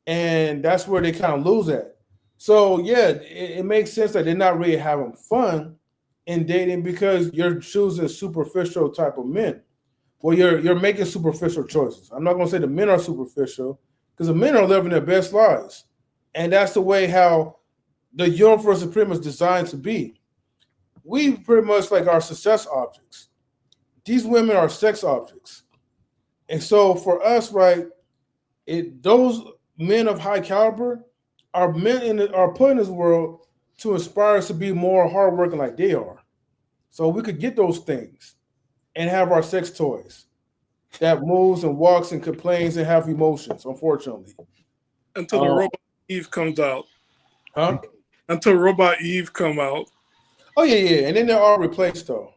and that's where they kind of lose at. So yeah, it makes sense that they're not really having fun in dating because you're choosing superficial type of men. Well, you're making superficial choices. I'm not going to say the men are superficial because the men are living their best lives, and that's the way how the universe is pretty much designed to be. We pretty much like are success objects. These women are sex objects. And so for us, right, those men of high caliber are are put in this world to inspire us to be more hardworking like they are. So we could get those things and have our sex toys that moves and walks and complains and have emotions, unfortunately. Until the Robot Eve comes out. Huh? Until Robot Eve come out. Oh, yeah. And then they're all replaced, though.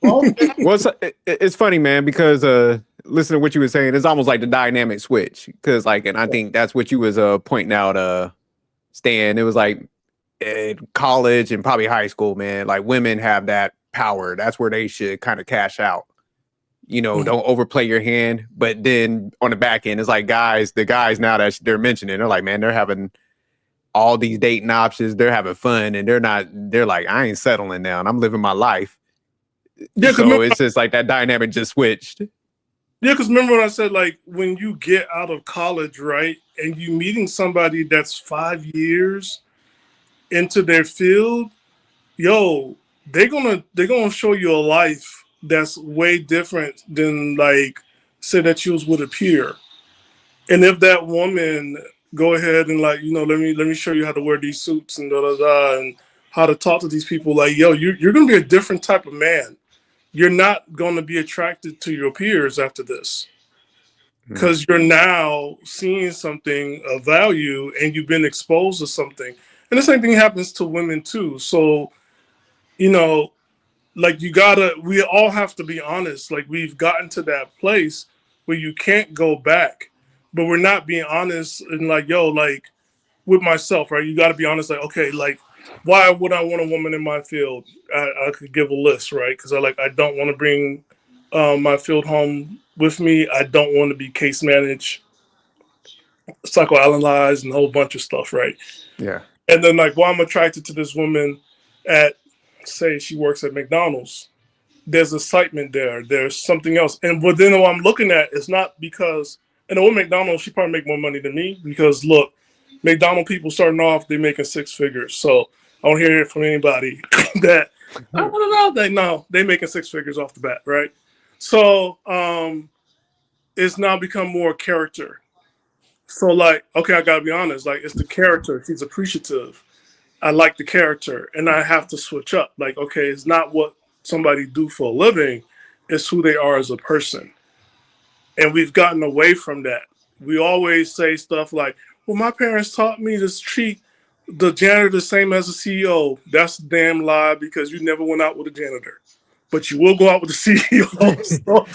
Well, it's funny, man, because listen to what you were saying. It's almost like the dynamic switch. Because, like, and I think that's what you was pointing out, Stan. It was like in college and probably high school, man. Like, women have that power. That's where they should kind of cash out. You know, don't overplay your hand. But then on the back end, it's like the guys now that they're mentioning, they're like, man, they're having all these dating options. They're having fun, and they're like, I ain't settling down. I'm living my life. Yeah, so it's just like that dynamic just switched. Yeah, because remember what I said, like when you get out of college, right, and you meeting somebody that's 5 years into their field, yo, they're gonna show you a life that's way different than like say that you was with a peer. And if that woman go ahead and like, you know, let me show you how to wear these suits and and how to talk to these people, like, yo, you're gonna be a different type of man. You're not going to be attracted to your peers after this because you're now seeing something of value and you've been exposed to something. And the same thing happens to women too. So, you know, like we all have to be honest. Like we've gotten to that place where you can't go back, but we're not being honest and like, yo, like with myself, right? You got to be honest. Like, okay, like, why would I want a woman in my field? I could give a list, right? Because I don't want to bring my field home with me. I don't want to be case managed, psychoanalyzed, and a whole bunch of stuff, right? Yeah. And then like, why I'm attracted to this woman at, say, she works at McDonald's. There's excitement there. There's something else. And but then what I'm looking at is not because, and with McDonald's, she probably make more money than me because look, McDonald's people starting off, they're making 6 figures. So I don't hear it from anybody that I don't know. They're making 6 figures off the bat, right? So it's now become more character. So like, okay, I gotta be honest, like it's the character. She's appreciative. I like the character, and I have to switch up. Like, okay, it's not what somebody do for a living, it's who they are as a person. And we've gotten away from that. We always say stuff like, well, my parents taught me to treat the janitor the same as the CEO. That's a damn lie because you never went out with a janitor, but you will go out with the CEO.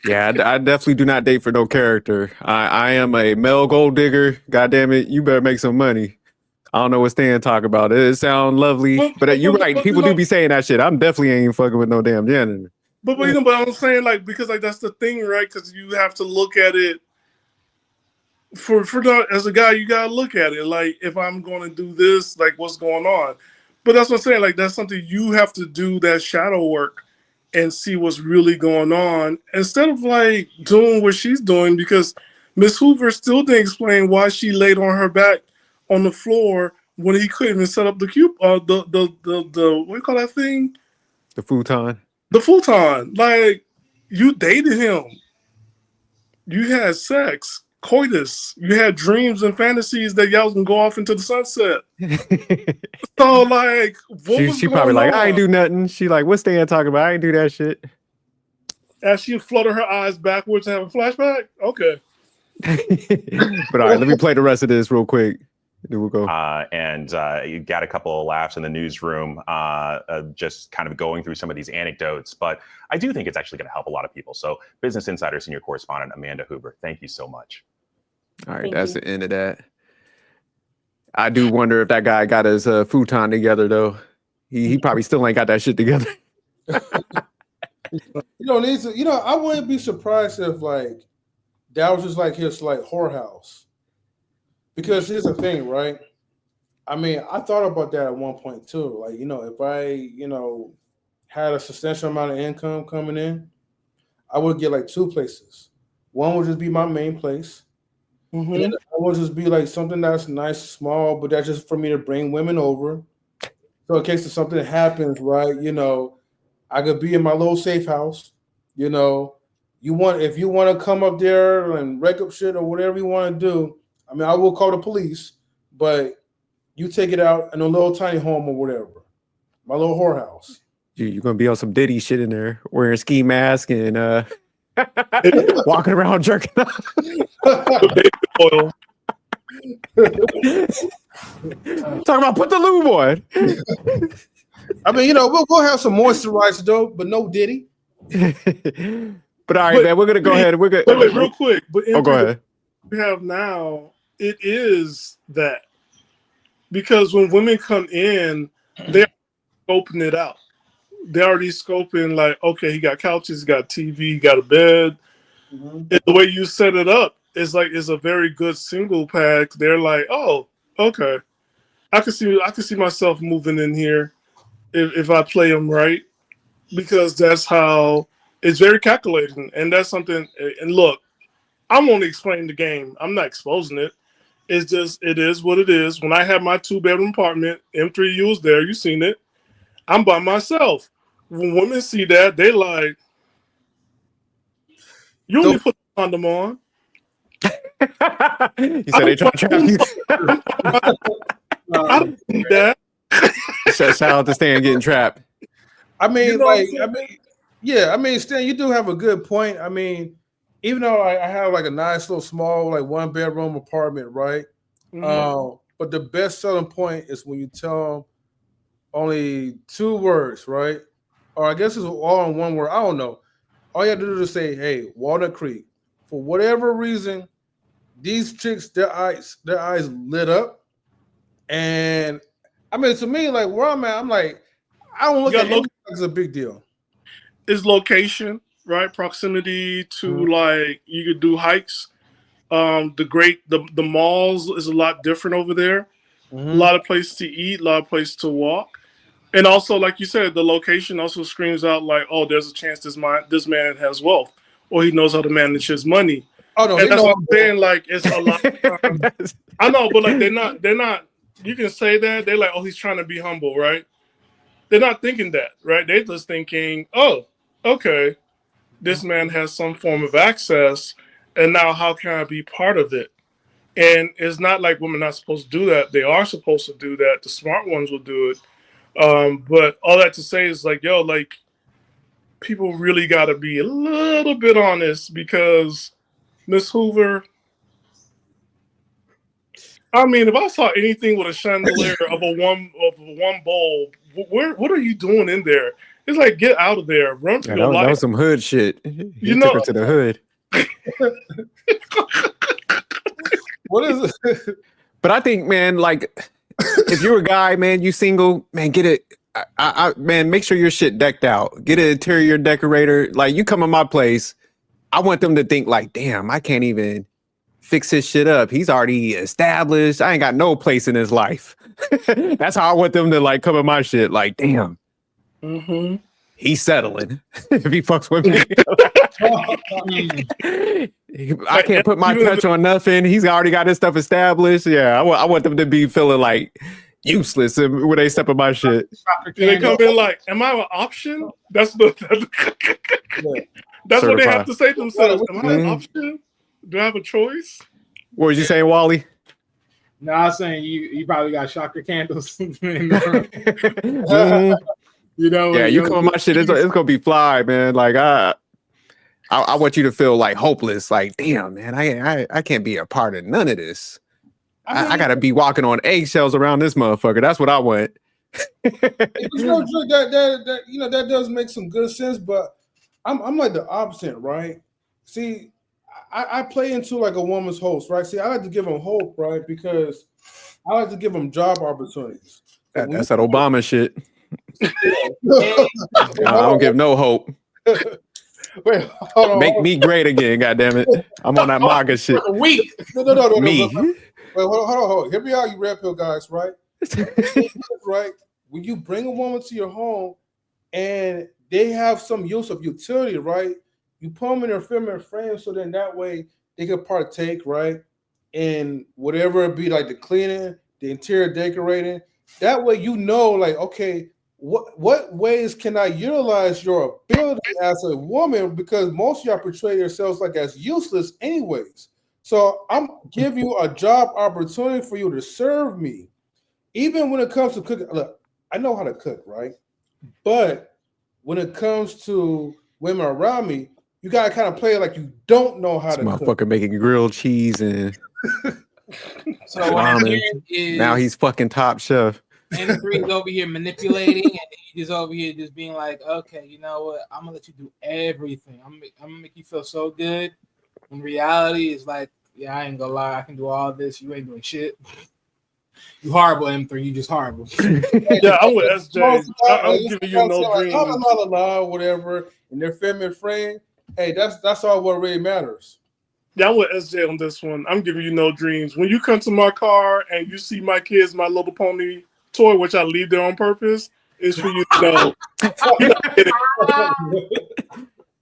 Yeah, I definitely do not date for no character. I am a male gold digger. God damn it, you better make some money. I don't know what Stan talk about. It sound lovely, but you're right. But, you People do know, be saying that shit. I'm definitely ain't fucking with no damn janitor. but you know, but I'm saying like because like that's the thing, right? Because you have to look at it for as a guy, you gotta look at it like if I'm going to do this, like what's going on. But that's what I'm saying. Like that's something you have to do that shadow work and see what's really going on instead of like doing what she's doing because Miss Hoover still didn't explain why she laid on her back on the floor when he couldn't even set up the cube the what do you call that thing? The futon. The futon. Like you dated him. You had sex, coitus. You had dreams and fantasies that y'all can go off into the sunset. So like what was she probably going like, on? I ain't do nothing. She like, what's Stan talking about? I ain't do that shit. As she fluttered her eyes backwards and have a flashback? Okay. But all right, let me play the rest of this real quick. Then we'll go. And you got a couple of laughs in the newsroom, just kind of going through some of these anecdotes. But I do think it's actually going to help a lot of people. So, Business Insider senior correspondent Amanda Hoover, thank you so much. All right, Thank that's you. the end of that. I do wonder if that guy got his futon together though. He probably still ain't got that shit together. I wouldn't be surprised if like that was just like his like whorehouse. Because here's the thing, right? I mean, I thought about that at one point too. Like, if I, had a substantial amount of income coming in, I would get like two places. One would just be my main place. And then the other would just be like something that's nice, small, but that's just for me to bring women over. So in case if something happens, right, I could be in my little safe house. If you want to come up there and wreck up shit or whatever you want to do, I mean, I will call the police, but you take it out in a little tiny home or whatever. My little whorehouse. You're gonna be on some Diddy shit in there, wearing ski mask and walking around jerking off. Baby oil. Talking about put the lube on. I mean, we'll have some moisturizer though, but no Diddy. But all right, man, we're gonna go ahead. We're gonna Wait, real quick. But go ahead. We have now, it is that because when women come in, they're scoping it out. They're already scoping like, okay, he got couches, he got TV, he got a bed. And the way you set it up is like it's a very good single pack. They're like, oh, okay, I can see myself moving in here if I play them right because that's how it's very calculating and that's something. And look, I'm only explaining the game. I'm not exposing it. It's just it is what it is. When I had my 2-bedroom apartment, M3U was there. You seen it. I'm by myself. When women see that, they like, you only put the condom on. You said they trying to trap you. I don't need that. Shout out to Stan getting trapped. I mean, Stan, you do have a good point. I mean, even though I have like a nice little small like 1-bedroom apartment, right? But the best selling point is when you tell them only 2 words, right? Or I guess it's all in one word. I don't know. All you have to do is say, "Hey, Walnut Creek." For whatever reason, these chicks, their eyes lit up, and I mean, to me, like where I'm at, I'm like, I don't look at it as a big deal. Is location, right? Proximity to like you could do hikes. The malls is a lot different over there. A lot of places to eat, a lot of places to walk. And also, like you said, the location also screams out like, "Oh, there's a chance this man has wealth, or he knows how to manage his money." Oh no, and that's what I'm saying. Like, it's a lot. I know, but like, they're not. You can say that they're like, "Oh, he's trying to be humble," right? They're not thinking that, right? They're just thinking, "Oh, okay, this man has some form of access, and now how can I be part of it?" And it's not like women are not supposed to do that. They are supposed to do that. The smart ones will do it. But all that to say is like, yo, like people really got to be a little bit honest because Miss Hoover, I mean, if I saw anything with a chandelier of a one bulb, what are you doing in there? It's like, get out of there, run for Yeah, your that life. was some hood shit. He You took her know, to the hood. What is it? But I think, man, like, if you're a guy, man, you single, man, get it. Man, make sure your shit decked out. Get an interior decorator. Like, you come to my place, I want them to think like, damn, I can't even fix his shit up. He's already established. I ain't got no place in his life. That's how I want them to like come at my shit. Like, damn, he's settling. If he fucks with me, I can't put my touch on nothing. He's already got his stuff established. Yeah, I want them to be feeling like useless when they step in my shit. They come in like, am I an option? That's what they have to say to themselves. Am I an option? Do I have a choice? What was you saying, Wally? No, I was saying you probably got chakra candles. You know, yeah, you come on my shit. It's gonna be fly, man. Like I want you to feel like hopeless. Like, damn, man, I can't be a part of none of this. I gotta be walking on eggshells around this motherfucker. That's what I want. That does make some good sense, but I'm like the opposite, right? See, I play into like a woman's host, right? See, I like to give them hope, right? Because I like to give them job opportunities. That's that Obama shit. I don't give no hope. Wait, hold on. Make me great again, goddammit. I'm on that MAGA shit. Weak. No. Me. Wait, hold on. Hear me out, you red pill guys, right? Right? When you bring a woman to your home and they have some use of utility, right? You put them in their feminine frame so then that way they can partake, right? In whatever it be, like the cleaning, the interior decorating. That way you know, like, okay, what ways can I utilize your ability as a woman? Because most of y'all portray yourselves like as useless anyways. So I'm giving you a job opportunity for you to serve me. Even when it comes to cooking, look, I know how to cook, right? But when it comes to women around me, you gotta kind of play it like you don't know how to Motherfucker cook. making grilled cheese and So what I'm hearing is now he's fucking top chef. M3's over here manipulating, and he's just over here just being like, okay, you know what? I'm gonna let you do everything. I'm gonna make you feel so good. In reality, it's like, yeah, I ain't gonna lie, I can do all this. You ain't doing shit. You horrible, M3. You just horrible. Yeah, I'm with SJ. I'm giving you no dreams. Or whatever in their feminine frame. Hey, that's all what really matters. Yeah, I'm with SJ on this one. I'm giving you no dreams. When you come to my car and you see my kids, My Little Pony toy, which I leave there on purpose, is for you to know. You're not kidding.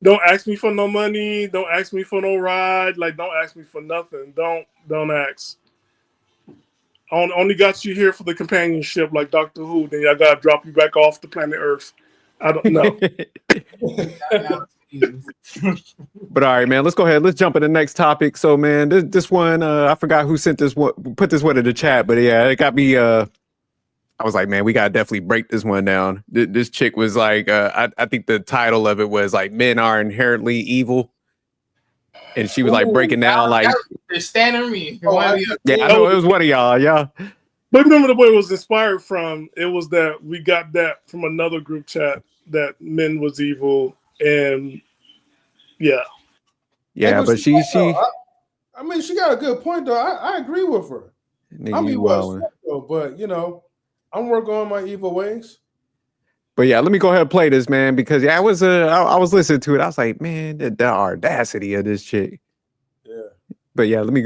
Don't ask me for no money. Don't ask me for no ride. Like, don't ask me for nothing. Don't ask. I only got you here for the companionship, like Doctor Who. Then I gotta drop you back off the planet Earth. I don't know. But all right, man, let's go ahead. Let's jump to the next topic. So, man, this one, I forgot who sent this one, put this one in the chat, but yeah, it got me. I was like, man, we gotta definitely break this one down. This chick was like, I think the title of it was like, men are inherently evil, and she was like breaking down like, they're standing me. yeah, I know it was one of y'all, yeah. But remember the boy it was inspired from? It was that we got that from another group chat that men was evil, and yeah. Yeah, but she I mean, she got a good point though. I agree with her. I mean, but you know, I'm working on my evil ways. But yeah, let me go ahead and play this, man, because yeah, I was listening to it. I was like, man, the audacity of this chick. Yeah. But yeah, let me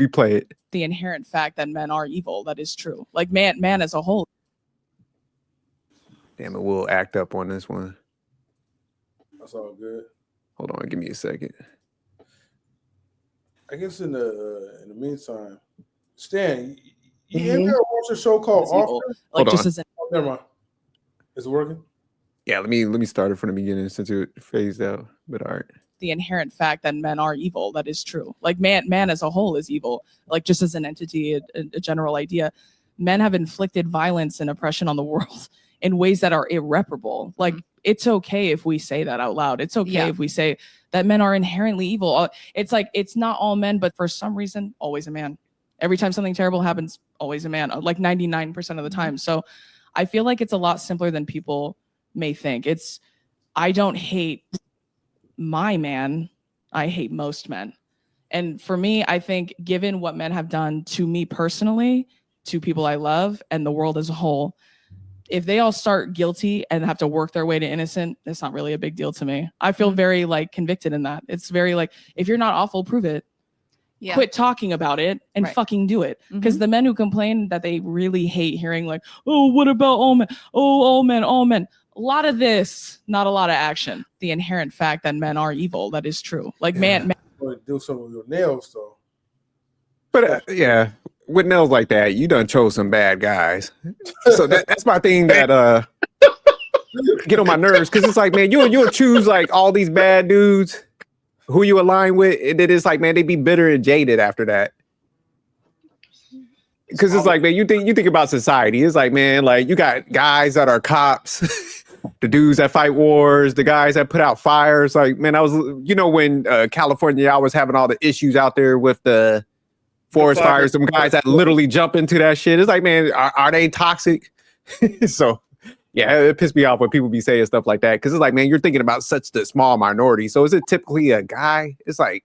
play it. The inherent fact that men are evil, that is true. Like man as a whole. Damn it, we'll act up on this one. That's all good. Hold on, give me a second. I guess in the meantime, Stan, you ever watch a show called Office? Like Hold just on. as Never mind. Is it working? Yeah, let me start it from the beginning since it phased out. But all right. the inherent fact that men are evil, that is true. Like man as a whole is evil. Like just as an entity, a general idea, men have inflicted violence and oppression on the world in ways that are irreparable. Like it's okay if we say that out loud. It's okay if we say that men are inherently evil. It's like, it's not all men, but for some reason, always a man. Every time something terrible happens, always a man, like 99% of the time. So I feel like it's a lot simpler than people may think. I don't hate my man, I hate most men. And for me, I think given what men have done to me personally, to people I love, and the world as a whole, if they all start guilty and have to work their way to innocent, it's not really a big deal to me. I feel very like convicted in that. It's very like, if you're not awful, prove it. Yeah. Quit talking about it and Right. fucking do it. Because the men who complain that they really hate hearing like, oh, what about all men? Oh, all men, all men. A lot of this, not a lot of action. The inherent fact that men are evil, that is true. Like man Or do something with your nails, though. But yeah, with nails like that, you done chose some bad guys. So that's my thing that get on my nerves, because it's like, man, you'll choose like all these bad dudes who you align with, and then it's like, man, they be bitter and jaded after that. Because it's like, man, you think about society. It's like, man, like you got guys that are cops, the dudes that fight wars, the guys that put out fires. Like, man, I was, when California, I was having all the issues out there with the forest fires. Some guys that literally jump into that shit. It's like, man, are they toxic? So, yeah, it pissed me off when people be saying stuff like that. Because it's like, man, you're thinking about such the small minority. So is it typically a guy? It's like,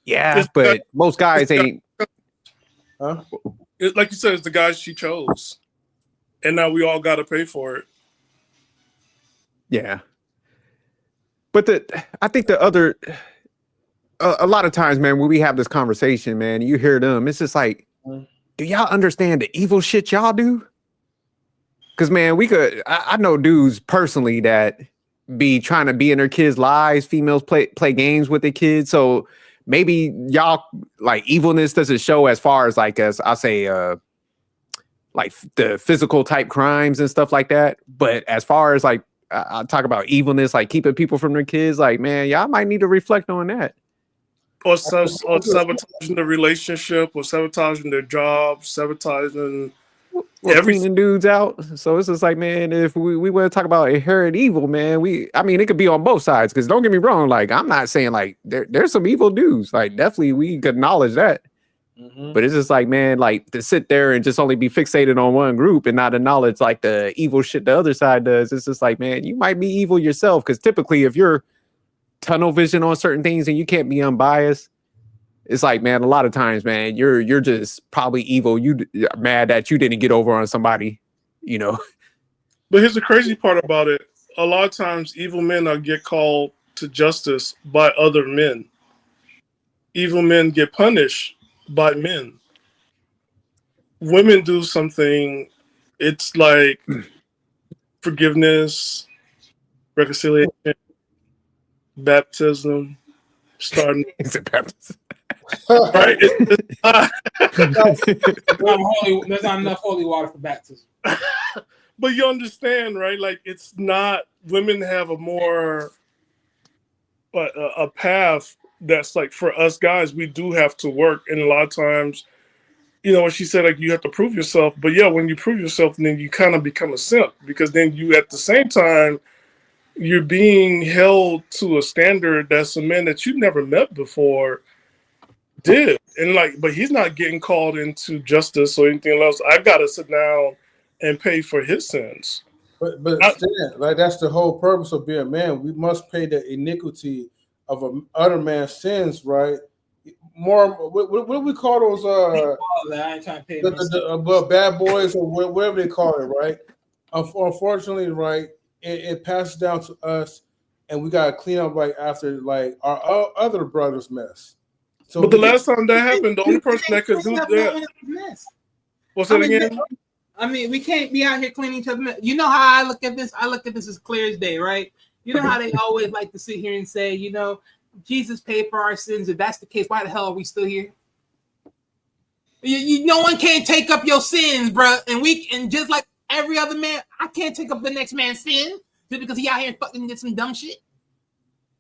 yeah, but most guys ain't. Huh? Like you said, it's the guys she chose, and now we all got to pay for it. Yeah, but I think the other, a lot of times, man, when we have this conversation, man, you hear them, it's just like, do y'all understand the evil shit y'all do? Because, man, I know dudes personally that be trying to be in their kids' lives. Females play games with their kids. So maybe y'all, like, evilness doesn't show as far as, like, as I say, like the physical type crimes and stuff like that. But as far as, like, I talk about evilness, like keeping people from their kids, like, man, y'all might need to reflect on that. Or sabotaging the relationship, or sabotaging their job, sabotaging cleaning dudes out. So it's just like, man, if we want to talk about inherent evil, man, I mean, it could be on both sides. Because don't get me wrong, like, I'm not saying like there's some evil dudes. Like, definitely we could acknowledge that. But it's just like, man, like to sit there and just only be fixated on one group and not acknowledge like the evil shit the other side does. It's just like, man, you might be evil yourself. Because typically, if you're tunnel vision on certain things and you can't be unbiased, it's like, man, a lot of times, man, you're just probably evil. You mad that you didn't get over on somebody, But here's the crazy part about it. A lot of times evil men get called to justice by other men. Evil men get punished by men. Women do something, it's like forgiveness, reconciliation, baptism, starting. Is it baptism? Right? There's not enough holy water for baptism. But you understand, right? Like, it's not, women have a more, a path that's like, for us guys, we do have to work. And a lot of times, when she said, like, you have to prove yourself. But yeah, when you prove yourself, then you kind of become a simp, because then you, at the same time, you're being held to a standard that's a man that you've never met before did. And like, but he's not getting called into justice or anything else. I got to sit down and pay for his sins. But Stan, like, that's the whole purpose of being a man. We must pay the iniquity of other man's sins, right? More, what do we call those? I ain't trying to pay the bad boys or whatever they call it, right? Unfortunately, right, it passes down to us, and we gotta clean up like after like our other brothers' mess. So, but the last time that happened, the only person that could do that. What's that again? I mean, we can't be out here cleaning each other. You know how I look at this? I look at this as clear as day, right? You know how they always like to sit here and say, Jesus paid for our sins. If that's the case, why the hell are we still here? No one can't take up your sins, bro. And just like every other man, I can't take up the next man's sin just because he out here fucking did some dumb shit.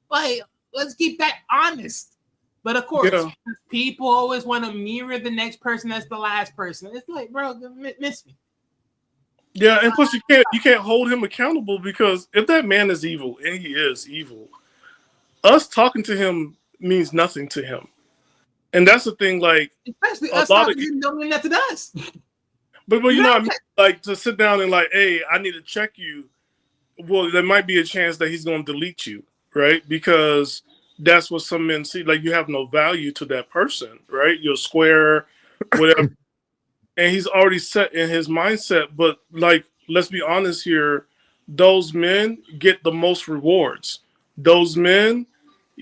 Like, let's keep that honest. But of course, people always want to mirror the next person as the last person. It's like, bro, miss me. Yeah, and plus you can't hold him accountable, because if that man is evil, and he is evil, us talking to him means nothing to him. And that's the thing, like Especially a us lot not of even doing that to us. but you know what I mean? Like to sit down and like, hey, I need to check you. Well, there might be a chance that he's gonna delete you, right? Because that's what some men see. Like you have no value to that person, right? You're square, whatever. And he's already set in his mindset. But like, let's be honest here, those men get the most rewards. Those men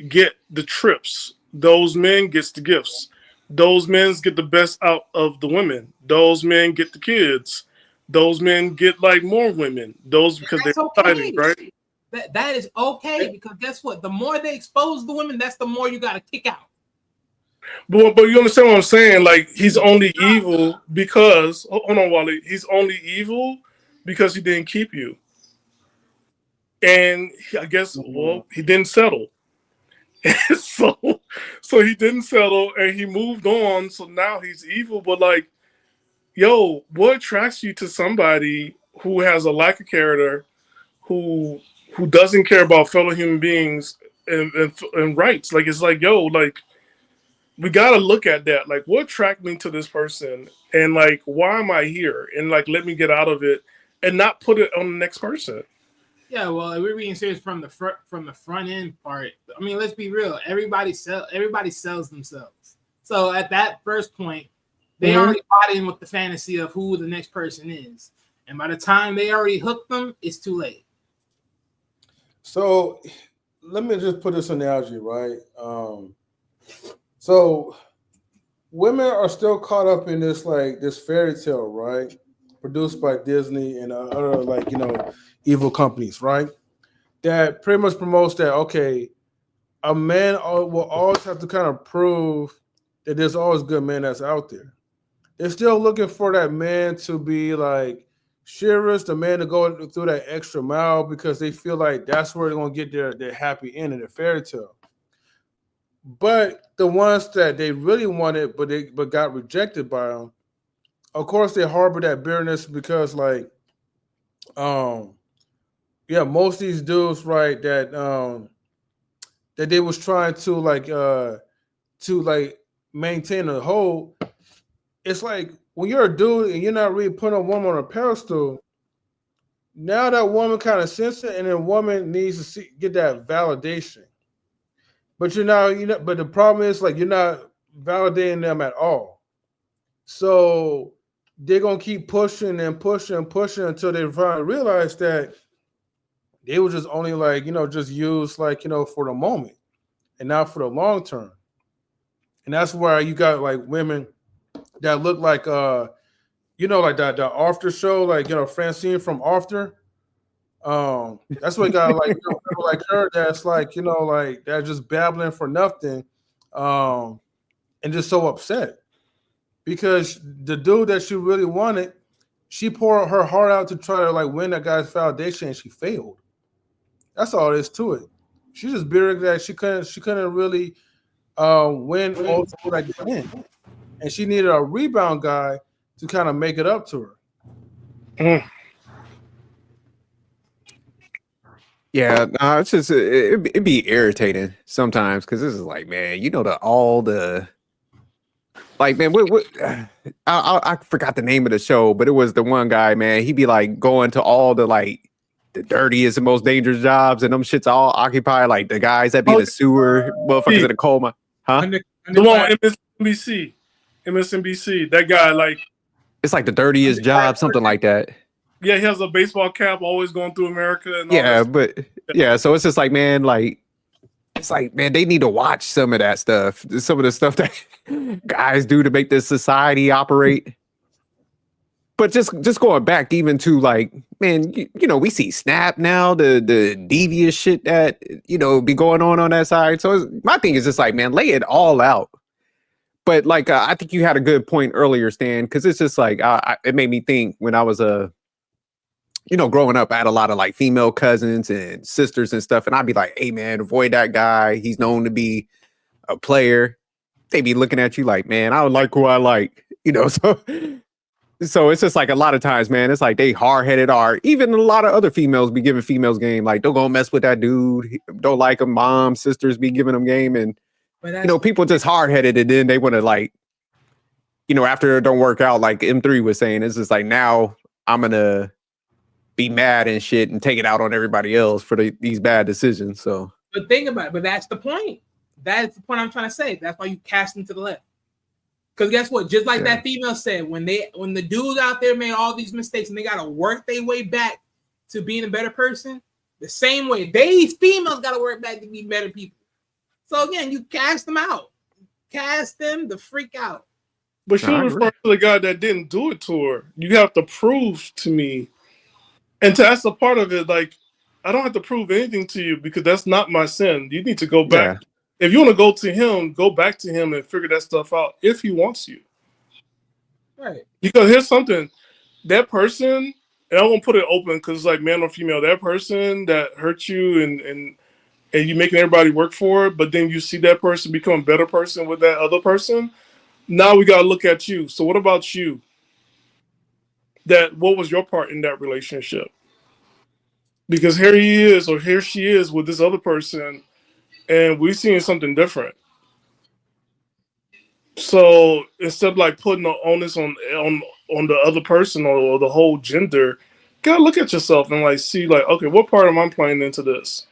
get the trips. Those men gets the gifts. Those men get the best out of the women. Those men get the kids. Those men get like more women. Those because they're That's exciting, okay. right? That is okay, because guess what? The more they expose the women, that's the more you got to kick out. But you understand what I'm saying? Like he's only evil because hold on, Wally. He's only evil because he didn't keep you. And I guess well, he didn't settle. so he didn't settle and he moved on. So now he's evil. But like, yo, what attracts you to somebody who has a lack of character, who doesn't care about fellow human beings and rights? Like it's like, yo, like we gotta look at that. Like, what attracted me to this person, and like, why am I here? And like, let me get out of it, and not put it on the next person. Yeah, well, if we're being serious from the front end part, I mean, let's be real. Everybody sells themselves. So at that first point, they already bought in with the fantasy of who the next person is, and by the time they already hooked them, it's too late. So let me just put this analogy, right? So women are still caught up in this fairy tale, right? Produced by Disney and other evil companies, right? That pretty much promotes that, okay, a man will always have to kind of prove that there's always good men that's out there. They're still looking for that man to be like chivalrous, the man to go through that extra mile, because they feel like that's where they're going to get their happy end in their fairy tale. But the ones that they really wanted, but got rejected by them, of course, they harbor that bitterness because, most of these dudes, right, that they was trying to maintain a hold. It's like when you're a dude and you're not really putting a woman on a pedestal. Now that woman kind of senses it, and then woman needs to get that validation. But but the problem is like you're not validating them at all. So they're gonna keep pushing and pushing and pushing until they finally realize that they were just only just used for the moment and not for the long term. And that's why you got like women that look like like the After show, Francine from After. That's what got people like her that's they're just babbling for nothing, and just so upset because the dude that she really wanted, she poured her heart out to try to win that guy's validation, and she failed. That's all there is to it. She just bitter that she couldn't really win ultimately win, and she needed a rebound guy to kind of make it up to her. Yeah, no, it's just it'd be irritating sometimes because this is like, man, man, what I forgot the name of the show, but it was the one guy, man. He'd be like going to all the dirtiest and most dangerous jobs, and them shits all occupied like the guys that be in the sewer, motherfuckers in the coma, huh? The one on MSNBC, that guy it's like the dirtiest job, something like that. Yeah, he has a baseball cap, always going through America, and so it's just like, man, it's like, man, they need to watch some of that stuff, some of the stuff that guys do to make this society operate. But just going back even to man, we see Snap now, the devious shit that be going on that side. So my thing is just like, man, lay it all out. But I think you had a good point earlier, Stan, because it's just like it made me think when I was growing up, I had a lot of female cousins and sisters and stuff, and I'd be like, hey man, avoid that guy. He's known to be a player. They be looking at you like, man, I would like who I like, So it's just like a lot of times, man, it's like they hard-headed are. Even a lot of other females be giving females game, like, don't go mess with that dude. Don't like him. Mom, sisters be giving them game. And know, people just hard headed, and then they want to like, you know, after it don't work out, like M3 was saying, it's just like now I'm gonna be mad and shit and take it out on everybody else for these bad decisions. So, but think about it. But that's the point. That's the point I'm trying to say. That's why you cast them to the left. Because guess what? Just like that female said, when the dudes out there made all these mistakes and they gotta work their way back to being a better person, the same way these females gotta work back to be better people. So again, you cast them out. Cast them the freak out. But she was referring to the guy that didn't do it to her. You have to prove to me. And that's a part of it. Like, I don't have to prove anything to you because that's not my sin. You need to go back. Yeah. If you want to go to him, go back to him and figure that stuff out if he wants you. Right. Because here's something. That person, and I won't put it open because it's like man or female, that person that hurt you and you making everybody work for it, but then you see that person become a better person with that other person. Now we got to look at you. So what about you? What was your part in that relationship? Because here he is or here she is with this other person, and we're seeing something different. So instead of like putting the onus on the other person or the whole gender, you gotta look at yourself and like see like, okay, what part am I playing into this?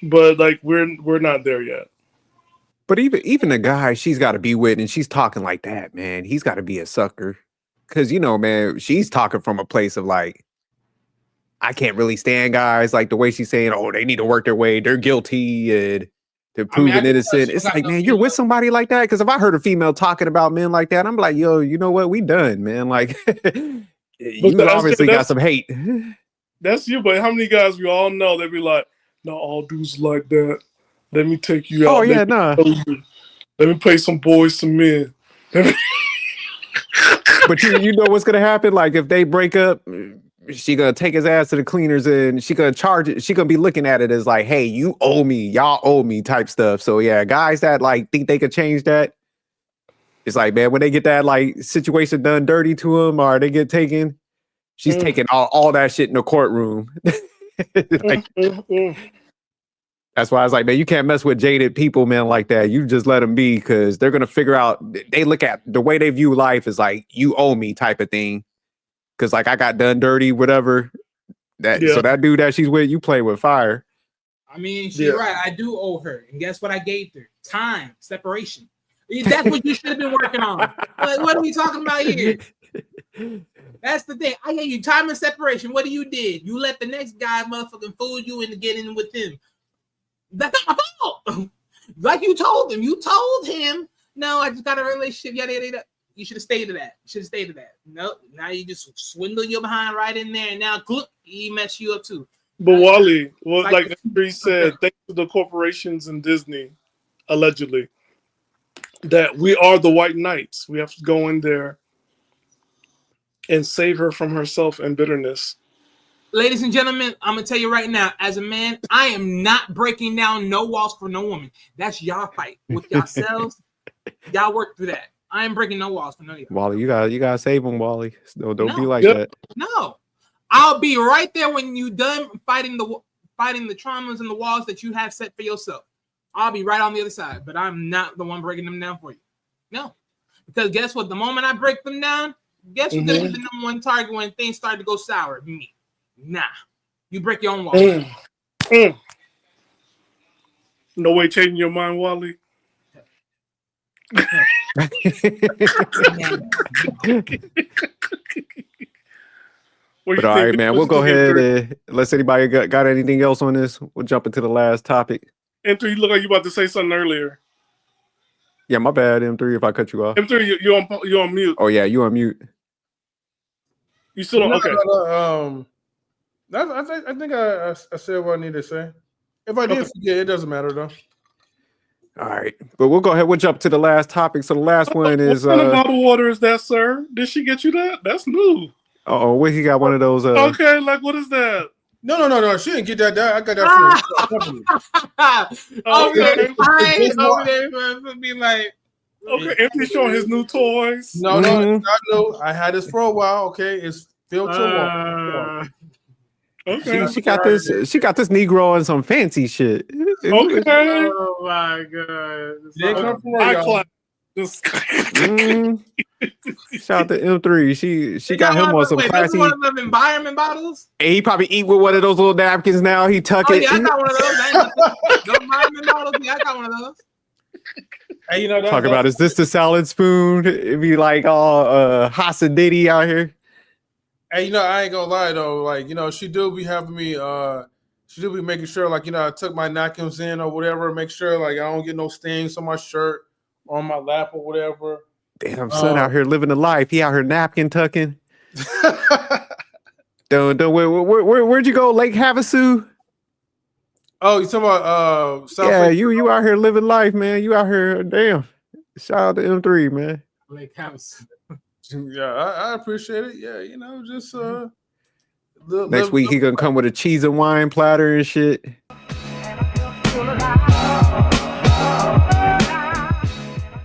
But like we're not there yet. But even the guy she's got to be with and she's talking like that, man, he's got to be a sucker. Because, you know, man, she's talking from a place of like, I can't really stand guys like the way she's saying, oh, they need to work their way. They're guilty and they're proven innocent. It's like, man, you're with somebody like that. Because if I heard a female talking about men like that, I'm like, yo, you know what? We done, man. Like, you obviously got some hate. That's you. But how many guys we all know, they be like, no, all dudes like that. Let me take you out. Oh, yeah, nah. Let me play some boys, some men. But you know what's gonna happen? Like if they break up, she gonna take his ass to the cleaners and she gonna charge it. She gonna be looking at it as like, hey, you owe me, y'all owe me type stuff. So yeah, guys that like think they could change that, it's like, man, when they get that like situation done dirty to them or they get taken, she's taking all that shit in the courtroom. Like, that's why I was like, man, you can't mess with jaded people, man, like that. You just let them be because they're going to figure out, they look at the way they view life is like, you owe me type of thing. Because like I got done dirty, whatever. So that dude that she's with, you play with fire. I mean, she's right. I do owe her. And guess what I gave her? Time, separation. That's what you should have been working on. Like, what are we talking about here? That's the thing. I gave you time and separation. What you did? You let the next guy motherfucking fool you into getting with him. That's not my fault. Like you told him. You told him, no, I just got a relationship. Yada, yada, yada. You should have stayed to that. Nope. Now you just swindle your behind right in there. And now, look, he messed you up too. But Wally, like Henry said, thanks to the corporations and Disney, allegedly, that we are the white knights. We have to go in there and save her from herself and bitterness. Ladies and gentlemen, I'm going to tell you right now, as a man, I am not breaking down no walls for no woman. That's y'all fight with yourselves. Y'all work through that. I ain't breaking no walls for no y'all. Wally, you gotta save him, Wally. Don't be like that. No. I'll be right there when you done fighting the traumas and the walls that you have set for yourself. I'll be right on the other side, but I'm not the one breaking them down for you. No. Because guess what? The moment I break them down, guess what's going to be the number one target when things start to go sour? Me. Nah, you break your own wall. No way changing your mind, Wally. But all right, man, we'll go ahead and unless anybody got anything else on this, we'll jump into the last topic. M3, you look like you about to say something earlier. Yeah, my bad, M3, if I cut you off. M3, you're on mute. Oh yeah, you on mute. You still on? Okay. I think I said what I need to say. If I did forget, it doesn't matter though. All right, but we'll go ahead. We'll jump to the last topic. So the last one is what kind of bottled water is that, sir? Did she get you that? That's new. Where he got one of those? Okay, like what is that? No. She didn't get that. I got that from the company. Over there, be like. Okay, Anthony's showing his new toys. No, it's not new. I had this for a while. Okay, it's filter water. Okay, she got this. She got this Negro and some fancy shit. Okay. Oh my god. They come from where, I y'all? clap. Just Shout out to M3. She got him on some Wait, those classy. are one of them environment bottles? And he probably eat with one of those little napkins now. He tuck Oh it. yeah, I got one of those. I ain't those environment bottles. Yeah, I got one of those. Hey, you know, Talk about, is this the salad spoon? It be like all Hasidity out here. Hey, you know, I ain't gonna lie though. Like, you know, she do be having me. She do be making sure, like, you know, I took my napkins in or whatever. Make sure, like, I don't get no stains on my shirt or on my lap or whatever. Damn, son out here living the life. He out here napkin tucking. Where'd you go? Lake Havasu? Oh, you talking about South Yeah, Lake? you out here living life, man. You out here, damn. Shout out to M3, man. Lake House. Yeah, I appreciate it. Yeah, you know, just Next week he gonna come with a cheese and wine platter and shit.